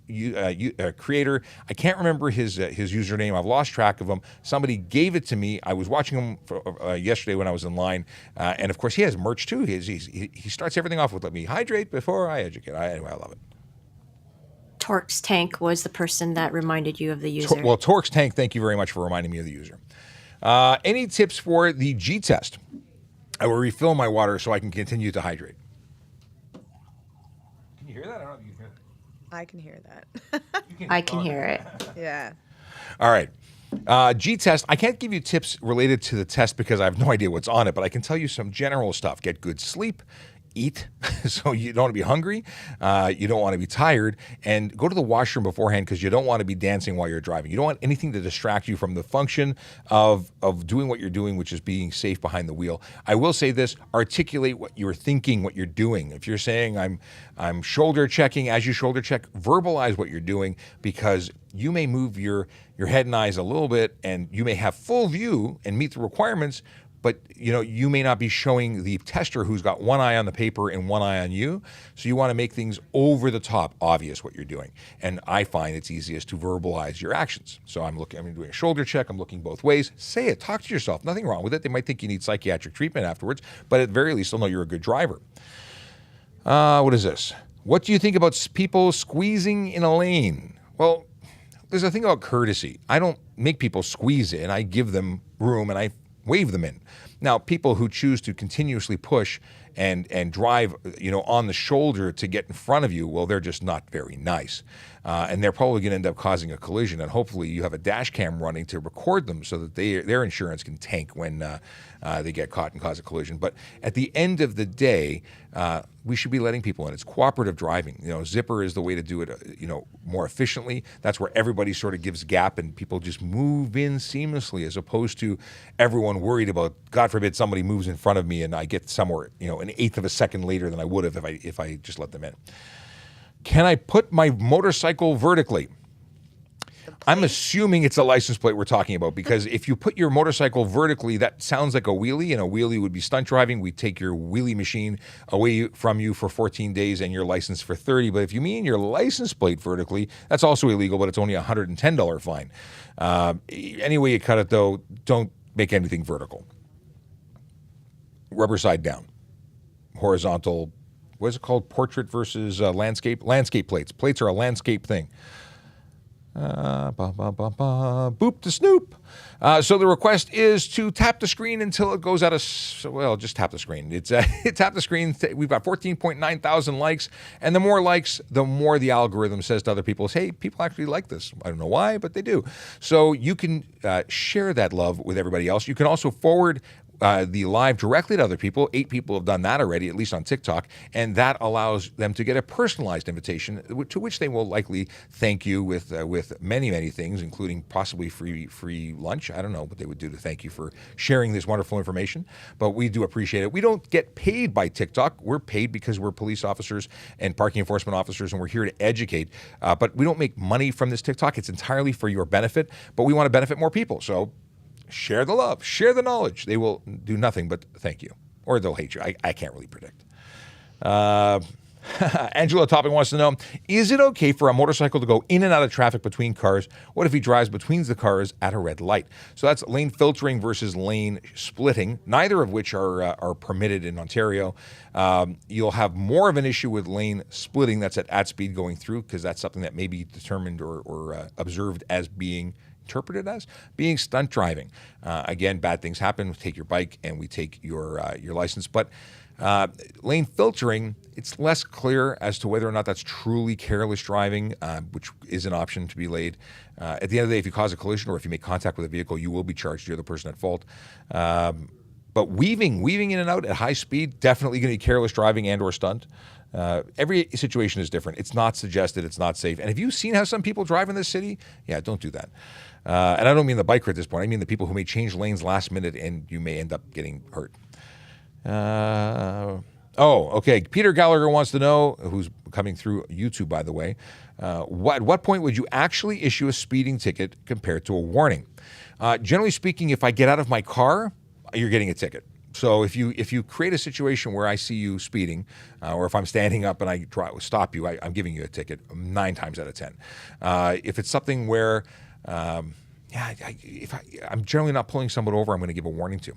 creator. I can't remember his username. I've lost track of him. Somebody gave it to me. I was watching him yesterday when I was in line, and of course he has merch too. He starts everything off with "Let me hydrate before I educate." Anyway, I love it. Torx Tank was the person that reminded you of the user. Well, Torx Tank, thank you very much for reminding me of the user. Any tips for the G test? I will refill my water so I can continue to hydrate. Can you hear that? I don't know if you can hear that. I can hear that. I can hear it. Yeah. All right. G test. I can't give you tips related to the test because I have no idea what's on it, but I can tell you some general stuff. Get good sleep. Eat, so you don't want to be hungry, you don't want to be tired, and go to the washroom beforehand because you don't want to be dancing while you're driving. You don't want anything to distract you from the function of doing what you're doing, which is being safe behind the wheel. I will say this: articulate what you're thinking, what you're doing. If you're saying I'm shoulder checking, as you shoulder check, verbalize what you're doing, because you may move your head and eyes a little bit, and you may have full view and meet the requirements. But you may not be showing the tester who's got one eye on the paper and one eye on you. So you want to make things over the top obvious what you're doing. And I find it's easiest to verbalize your actions. So I'm doing a shoulder check. I'm looking both ways. Say it. Talk to yourself. Nothing wrong with it. They might think you need psychiatric treatment afterwards, but at the very least, they'll know you're a good driver. What is this? What do you think about people squeezing in a lane? Well, there's a thing about courtesy. I don't make people squeeze in. I give them room and I wave them in. Now, people who choose to continuously push and drive, on the shoulder to get in front of you, well, they're just not very nice. And they're probably going to end up causing a collision. And hopefully you have a dash cam running to record them so that their insurance can tank when they get caught and cause a collision. But at the end of the day, we should be letting people in. It's cooperative driving. Zipper is the way to do it, more efficiently. That's where everybody sort of gives gap and people just move in seamlessly, as opposed to everyone worried about, God forbid, somebody moves in front of me and I get somewhere, an eighth of a second later than I would have if I just let them in. Can I put my motorcycle vertically? I'm assuming it's a license plate we're talking about, because if you put your motorcycle vertically, that sounds like a wheelie, and a wheelie would be stunt driving. We take your wheelie machine away from you for 14 days and your license for 30. But if you mean your license plate vertically, that's also illegal, but it's only a $110 fine. Any way you cut it, though, don't make anything vertical. Rubber side down. Horizontal, what is it called? Portrait versus landscape? Landscape plates. Plates are a landscape thing. Boop to snoop. So the request is to tap the screen until it goes out of, just tap the screen. It's tap the screen. We've got 14.9 thousand likes, and the more likes, the more the algorithm says to other people, hey, people actually like this. I don't know why, but they do. So you can share that love with everybody else. You can also forward the live directly to other people. 8 people have done that already, at least on TikTok, and that allows them to get a personalized invitation, to which they will likely thank you with many, many things, including possibly free lunch. I don't know what they would do to thank you for sharing this wonderful information, but we do appreciate it. We don't get paid by TikTok. We're paid because we're police officers and parking enforcement officers, and we're here to educate, but we don't make money from this TikTok. It's entirely for your benefit, but we want to benefit more people. So share the love, share the knowledge. They will do nothing but thank you, or they'll hate you. I can't really predict. Angela Topping wants to know, is it okay for a motorcycle to go in and out of traffic between cars? What if he drives between the cars at a red light? So that's lane filtering versus lane splitting, neither of which are permitted in Ontario. You'll have more of an issue with lane splitting. That's at speed going through, because that's something that may be determined or observed as being interpreted as being stunt driving. Again, bad things happen. We take your bike and we take your license. But lane filtering, it's less clear as to whether or not that's truly careless driving, which is an option to be laid. At the end of the day, if you cause a collision or if you make contact with a vehicle, you will be charged. You're the person at fault. But weaving in and out at high speed, definitely going to be careless driving and or stunt. Every situation is different. It's not suggested. It's not safe. And have you seen how some people drive in this city? Yeah, don't do that. And I don't mean the biker at this point. I mean the people who may change lanes last minute and you may end up getting hurt. Okay. Peter Gallagher wants to know, who's coming through YouTube, by the way, at what point would you actually issue a speeding ticket compared to a warning? Generally speaking, if I get out of my car, you're getting a ticket. So if you create a situation where I see you speeding, or if I'm standing up and I try to stop you, I'm giving you a ticket 9 times out of 10. If it's something where I'm generally not pulling someone over, I'm going to give a warning to.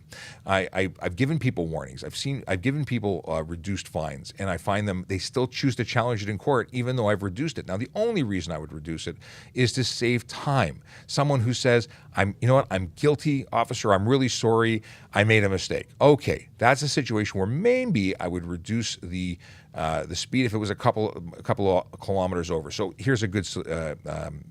I've given people warnings. I've given people reduced fines, and I find they still choose to challenge it in court, even though I've reduced it. Now, the only reason I would reduce it is to save time. Someone who says, I'm guilty, officer, I'm really sorry, I made a mistake. Okay, that's a situation where maybe I would reduce the speed if it was a couple of kilometers over. So here's a good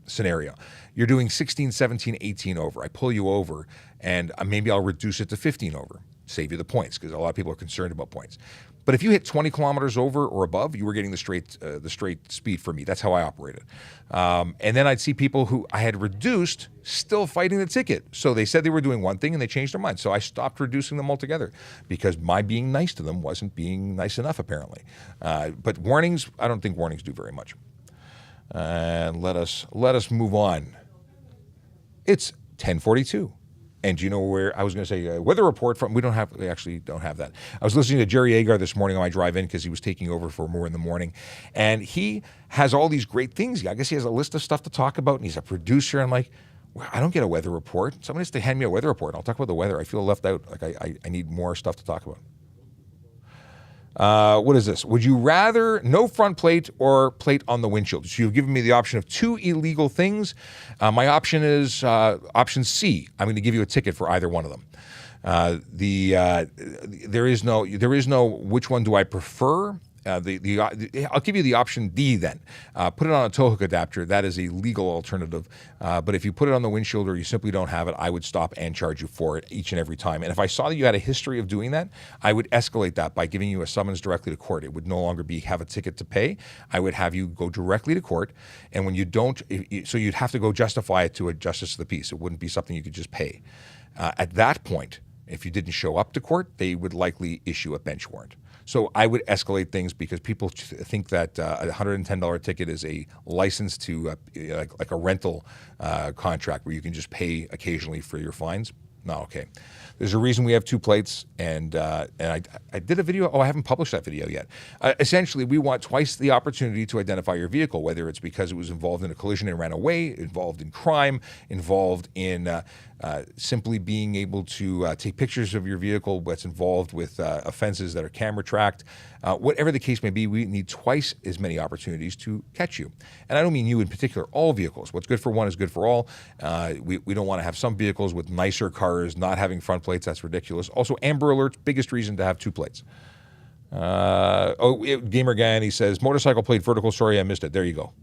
scenario. You're doing 16, 17, 18 over. I pull you over, and maybe I'll reduce it to 15 over. Save you the points, because a lot of people are concerned about points. But if you hit 20 kilometers over or above, you were getting the straight speed for me. That's how I operated. And then I'd see people who I had reduced still fighting the ticket. So they said they were doing one thing and they changed their mind. So I stopped reducing them altogether because my being nice to them wasn't being nice enough, apparently. But warnings, I don't think warnings do very much. And let us move on. It's 10:42. And do you know where I was going to say weather report from? We actually don't have that. I was listening to Jerry Agar this morning on my drive in because he was taking over for more in the morning. And he has all these great things. I guess he has a list of stuff to talk about, and he's a producer. I'm like, well, I don't get a weather report. Someone has to hand me a weather report. I'll talk about the weather. I feel left out. Like I need more stuff to talk about. What is this? Would you rather no front plate or plate on the windshield? So you've given me the option of 2 illegal things. My option is option C. I'm going to give you a ticket for either one of them. There is no which one do I prefer. I'll give you the option D then. Put it on a tow hook adapter. That is a legal alternative. But if you put it on the windshield or you simply don't have it, I would stop and charge you for it each and every time. And if I saw that you had a history of doing that, I would escalate that by giving you a summons directly to court. It would no longer have a ticket to pay. I would have you go directly to court. And when you don't, so you'd have to go justify it to a justice of the peace. It wouldn't be something you could just pay. At that point, if you didn't show up to court, they would likely issue a bench warrant. So I would escalate things because people think that a $110 ticket is a license to like a rental contract where you can just pay occasionally for your fines. No, okay. There's a reason we have 2 plates, and I did a video. Oh, I haven't published that video yet. Essentially, we want twice the opportunity to identify your vehicle, whether it's because it was involved in a collision and ran away, involved in crime, involved in simply being able to take pictures of your vehicle, what's involved with offenses that are camera tracked. Whatever the case may be, we need twice as many opportunities to catch you. And I don't mean you in particular, all vehicles. What's good for one is good for all. We don't want to have some vehicles with nicer cars not having front plates. That's ridiculous. Also, Amber Alert's biggest reason to have 2 plates. Gamer Gan, he says, motorcycle plate vertical. Sorry, I missed it. There you go.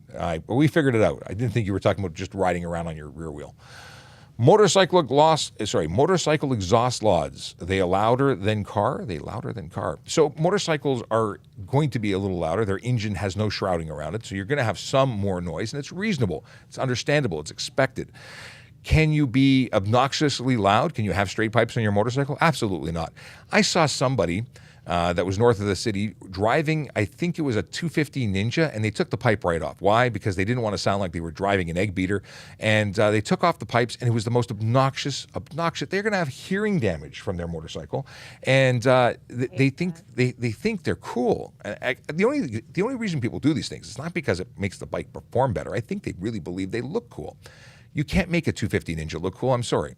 We figured it out. I didn't think you were talking about just riding around on your rear wheel. Motorcycle exhaust laws. They louder than car? They louder than car. So motorcycles are going to be a little louder. Their engine has no shrouding around it, so you're going to have some more noise, and it's reasonable. It's understandable. It's expected. Can you be obnoxiously loud? Can you have straight pipes on your motorcycle? Absolutely not. I saw somebody that was north of the city driving, I think it was a 250 Ninja, and they took the pipe right off. Why? Because they didn't want to sound like they were driving an egg beater, and they took off the pipes, and it was the most obnoxious. They're going to have hearing damage from their motorcycle, and they think they're cool. The only reason people do these things is not because it makes the bike perform better. I think they really believe they look cool. You can't make a 250 Ninja look cool. I'm sorry.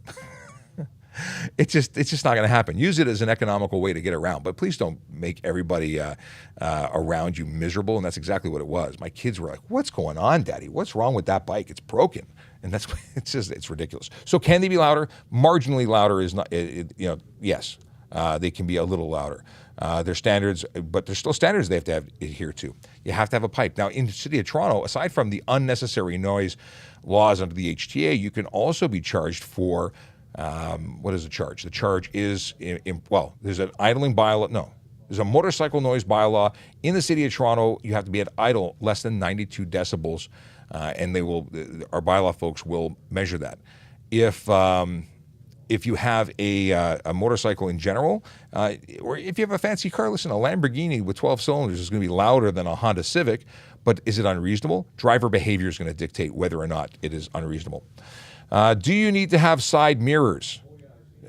It's just not going to happen. Use it as an economical way to get around, but please don't make everybody around you miserable. And that's exactly what it was. My kids were like, "What's going on, Daddy? What's wrong with that bike? It's broken." And it's ridiculous. So can they be louder? Marginally louder is not. Yes, they can be a little louder. There's standards, but there's still standards they have to adhere to. You have to have a pipe. Now, in the city of Toronto, aside from the unnecessary noise laws under the HTA, you can also be charged for What is the charge? The charge is, well, there's an idling bylaw. No, there's a motorcycle noise bylaw. In the city of Toronto, you have to be at idle less than 92 decibels, and our bylaw folks will measure that. If you have a motorcycle in general, or if you have a fancy car, listen, a Lamborghini with 12 cylinders is going to be louder than a Honda Civic, but is it unreasonable? Driver behavior is going to dictate whether or not it is unreasonable. Do you need to have side mirrors?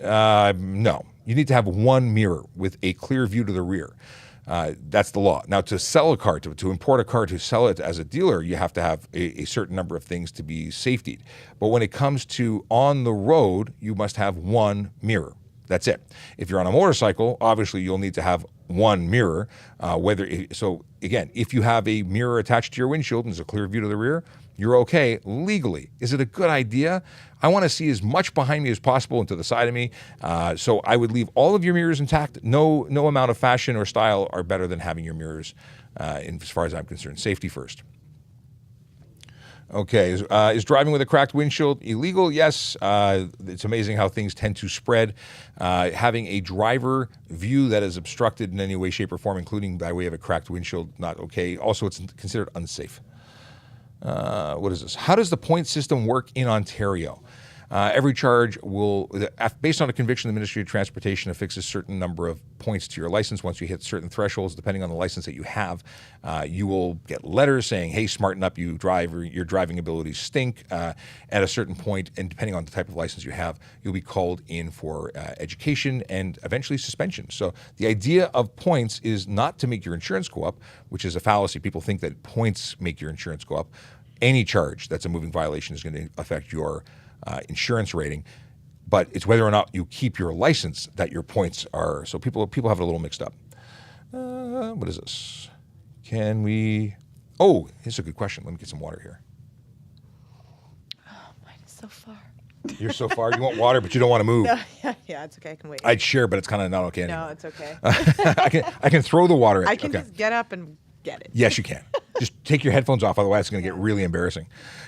No. You need to have one mirror with a clear view to the rear. That's the law. Now, to sell a car, to import a car, to sell it as a dealer, you have to have a certain number of things to be safetied. But when it comes to on the road, you must have one mirror. That's it. If you're on a motorcycle, obviously you'll need to have one mirror. So again, if you have a mirror attached to your windshield and there's a clear view to the rear, you're okay legally. Is it a good idea? I want to see as much behind me as possible and to the side of me. So I would leave all of your mirrors intact. No amount of fashion or style are better than having your mirrors, as far as I'm concerned. Safety first. Okay, is driving with a cracked windshield illegal? Yes. It's amazing how things tend to spread. Having a driver view that is obstructed in any way, shape, or form, including by way of a cracked windshield, not okay. Also, it's considered unsafe. What is this? How does the point system work in Ontario? Every charge will, based on a conviction, the Ministry of Transportation affixes a certain number of points to your license. Once you hit certain thresholds, depending on the license that you have, you will get letters saying, hey, smarten up, you drive, or your driving abilities stink at a certain point, and depending on the type of license you have, you'll be called in for education and eventually suspension. So the idea of points is not to make your insurance go up, which is a fallacy. People think that points make your insurance go up. Any charge that's a moving violation is going to affect your insurance rating, but it's whether or not you keep your license that your points are. So people have it a little mixed up. What is this? Can we? Oh, here's a good question. Let me get some water here. Oh, mine is so far. You're so far. You want water, but you don't want to move. No, yeah, it's okay. I can wait. I'd share, but it's kind of not okay anymore. No, it's okay. I can throw the water at you. I can just get up and get it. Yes, you can. Just take your headphones off, otherwise it's going to get really embarrassing.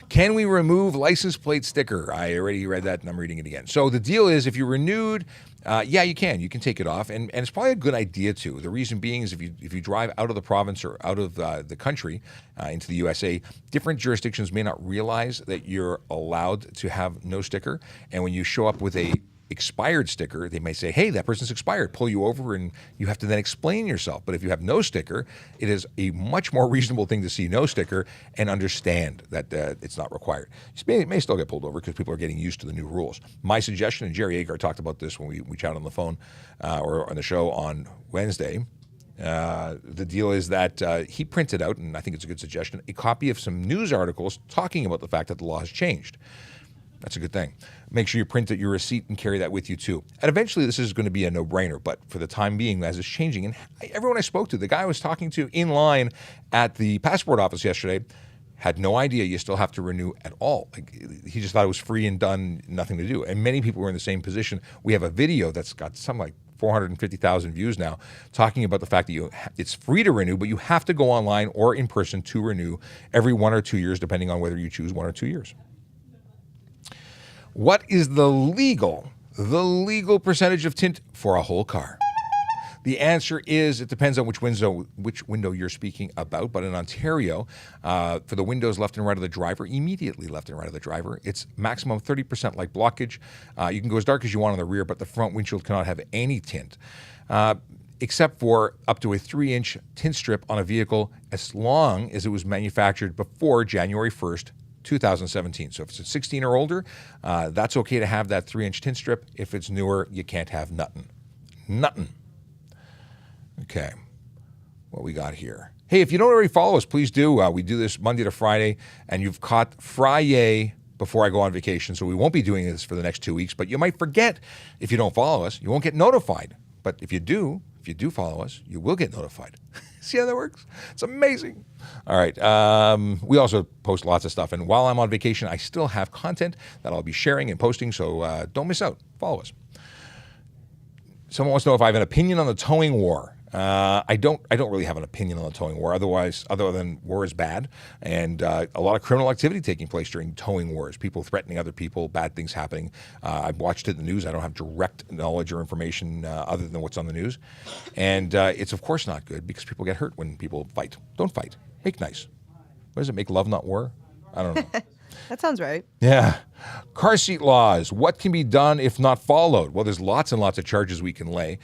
Can we remove license plate sticker? I already read that and I'm reading it again. So the deal is, if you renewed, yeah, you can. You can take it off, and it's probably a good idea to. The reason being is if you drive out of the province or out of the country into the USA, different jurisdictions may not realize that you're allowed to have no sticker, and when you show up with a expired sticker, they may say, hey, that person's expired, pull you over, and you have to then explain yourself. But if you have no sticker, it is a much more reasonable thing to see no sticker and understand that it's not required. You may still get pulled over because people are getting used to the new rules. My suggestion, and Jerry Agar talked about this when we chatted on the phone or on the show on Wednesday, the deal is that he printed out, and I think it's a good suggestion, a copy of some news articles talking about the fact that the law has changed. That's a good thing. Make sure you print out your receipt and carry that with you too. And eventually this is going to be a no-brainer, but for the time being, as it's changing, and everyone I spoke to, the guy I was talking to in line at the passport office yesterday, had no idea you still have to renew at all. Like, he just thought it was free and done, nothing to do. And many people were in the same position. We have a video that's got something like 450,000 views now, talking about the fact that it's free to renew, but you have to go online or in person to renew every 1 or 2 years, depending on whether you choose 1 or 2 years. What is the legal percentage of tint for a whole car? The answer is it depends on which window you're speaking about. But in Ontario, for the windows left and right of the driver, immediately left and right of the driver, it's maximum 30% light blockage. You can go as dark as you want on the rear, but the front windshield cannot have any tint, except for up to a 3-inch tint strip on a vehicle as long as it was manufactured before January 1st, 2017. So if it's a 16 or older, that's okay to have that 3-inch tint strip. If it's newer, you can't have nothing. Okay, what we got here? Hey, if you don't already follow us, please do. We do this Monday to Friday, and you've caught FriYay before I go on vacation, so we won't be doing this for the next 2 weeks, but you might forget if you don't follow us. You won't get notified. But if you do follow us, you will get notified. See how that works? It's amazing. All right. We also post lots of stuff. And while I'm on vacation, I still have content that I'll be sharing and posting. So don't miss out. Follow us. Someone wants to know if I have an opinion on the towing war. I don't really have an opinion on the towing war. Other than war is bad, and a lot of criminal activity taking place during towing wars. People threatening other people, bad things happening. I've watched it in the news. I don't have direct knowledge or information other than what's on the news, and it's of course not good because people get hurt when people fight. Don't fight. Make nice. What does it? Make love, not war. I don't know. That sounds right. Yeah. Car seat laws. What can be done if not followed? Well, there's lots and lots of charges we can lay.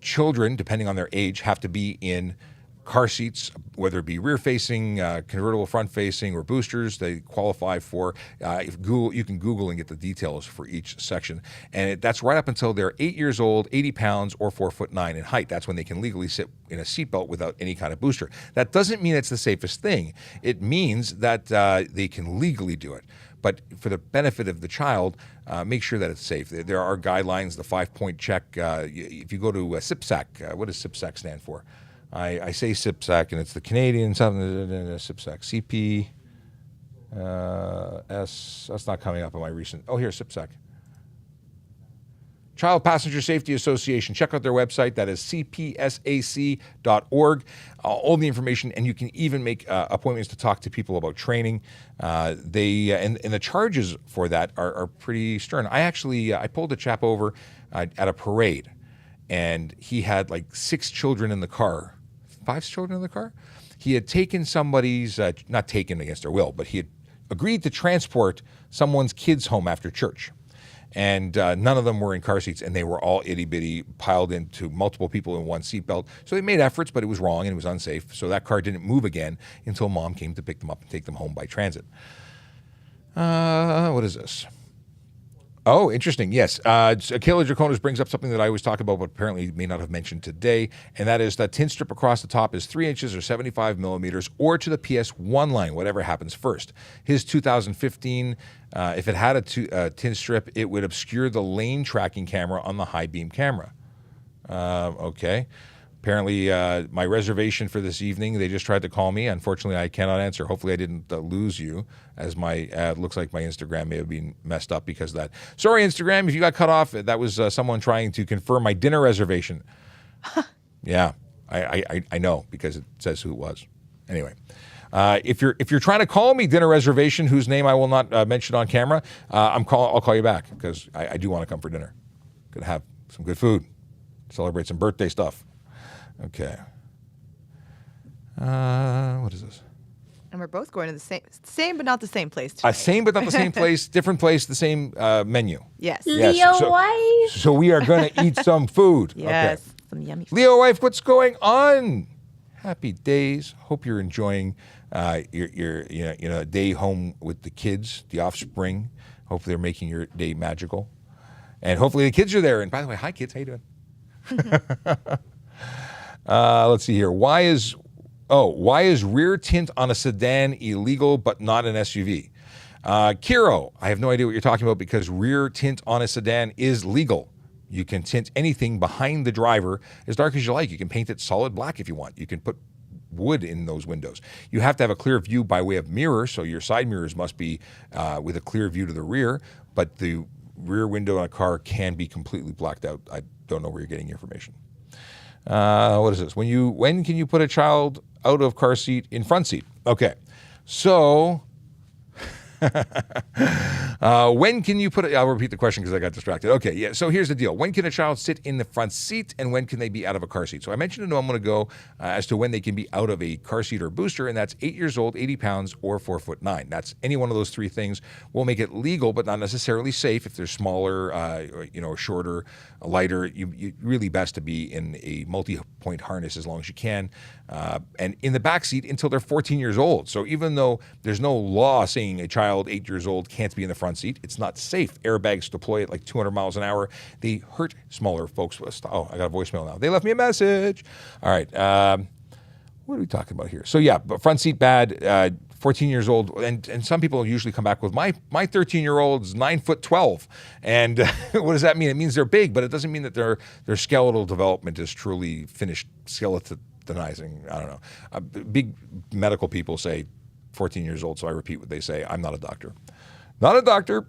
Children, depending on their age, have to be in car seats, whether it be rear-facing, convertible front-facing, or boosters. They qualify for, you can Google and get the details for each section. And that's right up until they're 8 years old, 80 pounds, or 4'9" in height. That's when they can legally sit in a seatbelt without any kind of booster. That doesn't mean it's the safest thing. It means that they can legally do it. But for the benefit of the child, make sure that it's safe. There are guidelines, the 5-point check. If you go to CIPSAC, what does CIPSAC stand for? I say CIPSAC, and it's the Canadian something, CIPSAC, CP, S, that's not coming up on my recent, here, CIPSAC. Child Passenger Safety Association. Check out their website. That is cpsac.org. All the information, and you can even make appointments to talk to people about training. And the charges for that are pretty stern. I pulled a chap over at a parade, and he had like 6 children in the car. 5 children in the car? He had taken somebody's, not taken against their will, but he had agreed to transport someone's kids home after church. And none of them were in car seats, and they were all itty-bitty, piled into multiple people in one seatbelt. So they made efforts, but it was wrong and it was unsafe. So that car didn't move again until mom came to pick them up and take them home by transit. What is this? Oh, interesting. Yes. Kayla Draconis brings up something that I always talk about, but apparently may not have mentioned today, and that is that tint strip across the top is 3 inches or 75 millimeters, or to the PS1 line, whatever happens first. His 2015, if it had a tint strip, it would obscure the lane tracking camera on the high beam camera. Okay. Apparently, my reservation for this evening, they just tried to call me. Unfortunately, I cannot answer. Hopefully, I didn't lose you, as my looks like my Instagram may have been messed up because of that. Sorry, Instagram, if you got cut off, that was someone trying to confirm my dinner reservation. Yeah, I know because it says who it was. Anyway, if you're trying to call me dinner reservation, whose name I will not mention on camera, I'll call you back because I do want to come for dinner. Gonna have some good food, celebrate some birthday stuff. Okay. What is this? And we're both going to the same but not the same place today. Same but not the same place, different place, the same menu. Yes. Leo wife. So we are going to eat some food. Yes. Okay. Some yummy food. Leo wife, what's going on? Happy days. Hope you're enjoying your day home with the kids, the offspring. Hopefully they're making your day magical. And hopefully the kids are there. And by the way, hi kids, how you doing? Let's see here. Why is rear tint on a sedan illegal but not an SUV? Kiro, I have no idea what you're talking about because rear tint on a sedan is legal. You can tint anything behind the driver as dark as you like. You can paint it solid black if you want. You can put wood in those windows. You have to have a clear view by way of mirror, so your side mirrors must be with a clear view to the rear, but the rear window on a car can be completely blacked out. I don't know where you're getting your information. What is this? When can you put a child out of car seat in front seat? Okay, so when can you put it? I'll repeat the question because I got distracted. Okay, yeah. So here's the deal. When can a child sit in the front seat, and when can they be out of a car seat? So I mentioned a moment ago as to when they can be out of a car seat or booster, and that's 8 years old, 80 pounds, or 4'9". That's any one of those 3 things will make it legal, but not necessarily safe if they're smaller, or shorter, lighter. You really best to be in a multi-point harness as long as you can, and in the back seat until they're 14 years old. So even though there's no law saying a child 8 years old can't be in the front seat, it's not safe. Airbags deploy at like 200 miles an hour. They hurt smaller folks. Oh, I got a voicemail now. They left me a message. All right. What are we talking about here? So yeah, but front seat bad. 14 years old, and some people usually come back with my 13-year-old is 9'12", and what does that mean? It means they're big, but it doesn't mean that their skeletal development is truly finished skeletonizing. I don't know. Big medical people say 14 years old, so I repeat what they say. I'm not a doctor. Not a doctor.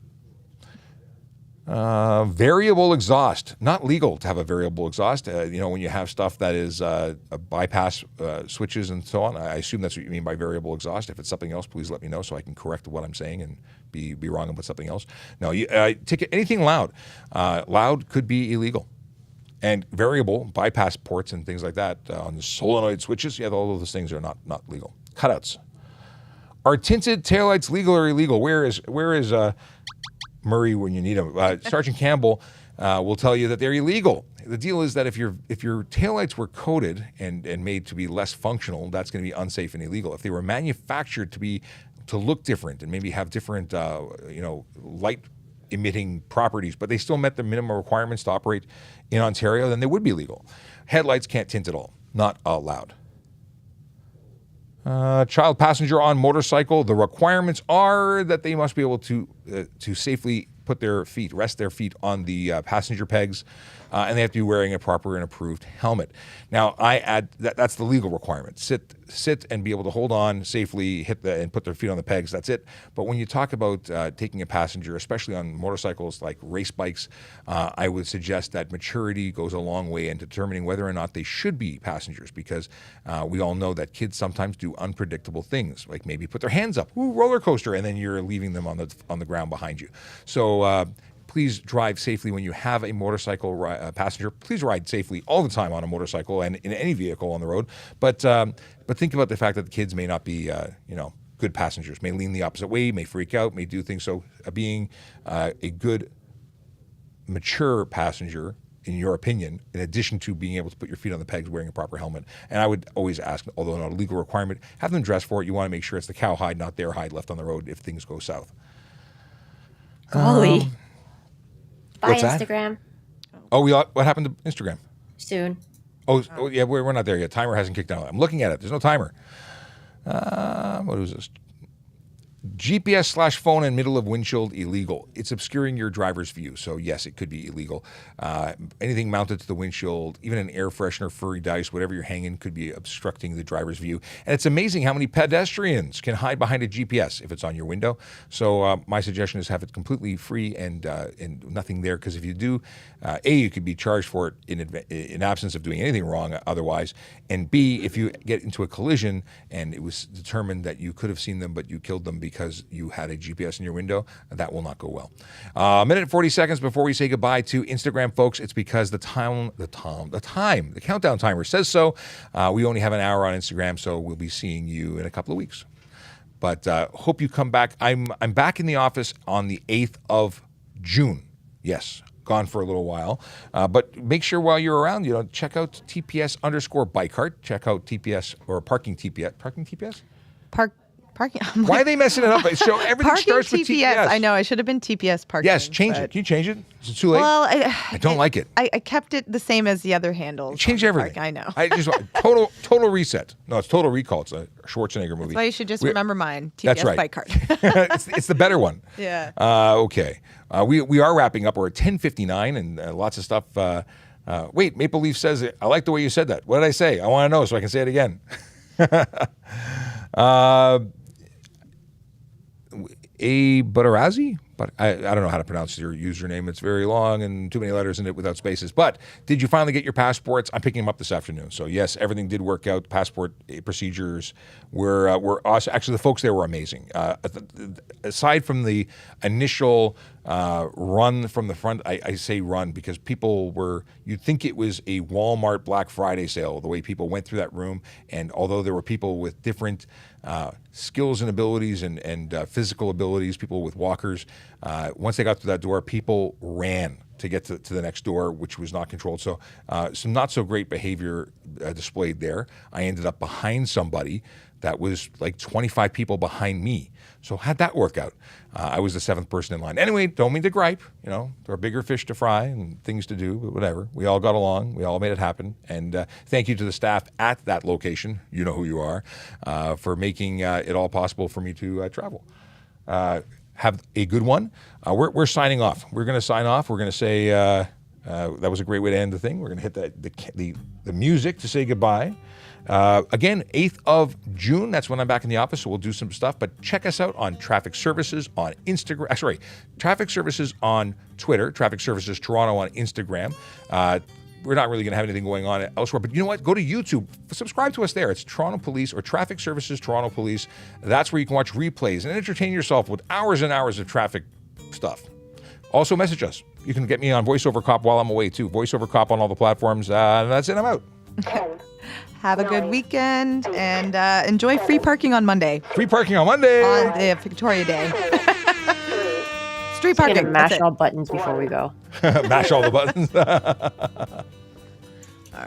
Variable exhaust, not legal to have a variable exhaust. When you have stuff that is a bypass switches and so on, I assume that's what you mean by variable exhaust. If it's something else, please let me know so I can correct what I'm saying and be wrong and put something else. No, ticket anything loud. Loud could be illegal. And variable bypass ports and things like that on the solenoid switches, yeah, all of those things are not legal. Cutouts. Are tinted taillights legal or illegal? Where is Murray when you need him? Sergeant Campbell will tell you that they're illegal. The deal is that if your taillights were coated and made to be less functional, that's going to be unsafe and illegal. If they were manufactured to look different and maybe have different light emitting properties, but they still met the minimum requirements to operate in Ontario, then they would be legal. Headlights can't tint at all. Not allowed. Child passenger on motorcycle. The requirements are that they must be able to safely rest their feet on the passenger pegs, and they have to be wearing a proper and approved helmet. Now, I add that's the legal requirement. Sit and be able to hold on safely, and put their feet on the pegs. That's it. But when you talk about taking a passenger, especially on motorcycles like race bikes, I would suggest that maturity goes a long way in determining whether or not they should be passengers, because we all know that kids sometimes do unpredictable things, like maybe put their hands up, ooh, roller coaster, and then you're leaving them on the ground behind you. So please drive safely when you have a motorcycle passenger. Please ride safely all the time on a motorcycle and in any vehicle on the road. But think about the fact that the kids may not be good passengers, may lean the opposite way, may freak out, may do things. So being a good, mature passenger, in your opinion, in addition to being able to put your feet on the pegs, wearing a proper helmet. And I would always ask, although not a legal requirement, have them dress for it. You want to make sure it's the cowhide, not their hide, left on the road if things go south. Golly. Bye, what's that? Instagram. Oh, what happened to Instagram? Soon. Oh yeah, we're not there yet. Timer hasn't kicked on. I'm looking at it. There's no timer. What is this? GPS/phone in middle of windshield illegal. It's obscuring your driver's view, so yes, it could be illegal. Anything mounted to the windshield, even an air freshener, furry dice, whatever you're hanging, could be obstructing the driver's view. And it's amazing how many pedestrians can hide behind a GPS if it's on your window. So my suggestion is have it completely free and nothing there, because if you do, A, you could be charged for it in absence of doing anything wrong otherwise, and B, if you get into a collision and it was determined that you could have seen them but you killed them because you had a GPS in your window, that will not go well. A minute and 40 seconds before we say goodbye to Instagram, folks. It's because the countdown timer says so. We only have an hour on Instagram, so we'll be seeing you in a couple of weeks. But hope you come back. I'm back in the office on the 8th of June. Yes, gone for a little while. But make sure while you're around, check out TPS_bikehart. Check out TPS or parking TPS. Parking TPS? Parking. Why are they messing it up? So everything starts with TPS. I know. I should have been TPS parking. Yes, change it. Can you change it? Is it too late? Well, I don't like it. I kept it the same as the other handles. Change everything. I know. I just total reset. No, it's Total Recall. It's a Schwarzenegger movie. That's why you should just remember mine. TPS that's right. bike cart. it's the better one. Yeah. Okay. We are wrapping up. We're at 10:59 and lots of stuff. Wait, Maple Leaf says, I like the way you said that. What did I say? I want to know so I can say it again. A Butterazzi? But I don't know how to pronounce your username. It's very long and too many letters in it without spaces. But did you finally get your passports? I'm picking them up this afternoon. So yes, everything did work out. Passport procedures were awesome. Actually, the folks there were amazing. Aside from the initial run from the front, I say run because you'd think it was a Walmart Black Friday sale, the way people went through that room. And although there were people with different skills and abilities and physical abilities, people with walkers, once they got through that door, people ran to get to the next door, which was not controlled. So some not so great behavior displayed there. I ended up behind somebody that was like 25 people behind me. So how'd that work out? I was the 7th person in line. Anyway, don't mean to gripe. There are bigger fish to fry and things to do, but whatever. We all got along. We all made it happen. And thank you to the staff at that location, you know who you are, for making it all possible for me to travel. Have a good one. We're signing off. We're going to sign off. We're going to say that was a great way to end the thing. We're going to hit the music to say goodbye. Again, 8th of June, that's when I'm back in the office, so we'll do some stuff. But check us out on Traffic Services on Instagram. Traffic Services on Twitter, Traffic Services Toronto on Instagram. We're not really going to have anything going on elsewhere. But you know what? Go to YouTube. Subscribe to us there. It's Toronto Police or Traffic Services Toronto Police. That's where you can watch replays and entertain yourself with hours and hours of traffic stuff. Also, message us. You can get me on VoiceOver Cop while I'm away, too. VoiceOver Cop on all the platforms. And that's it. I'm out. Have a good weekend and enjoy free parking on Monday. Free parking on Monday. On the Victoria Day. Street parking. Gonna mash all buttons before we go. Mash all the buttons.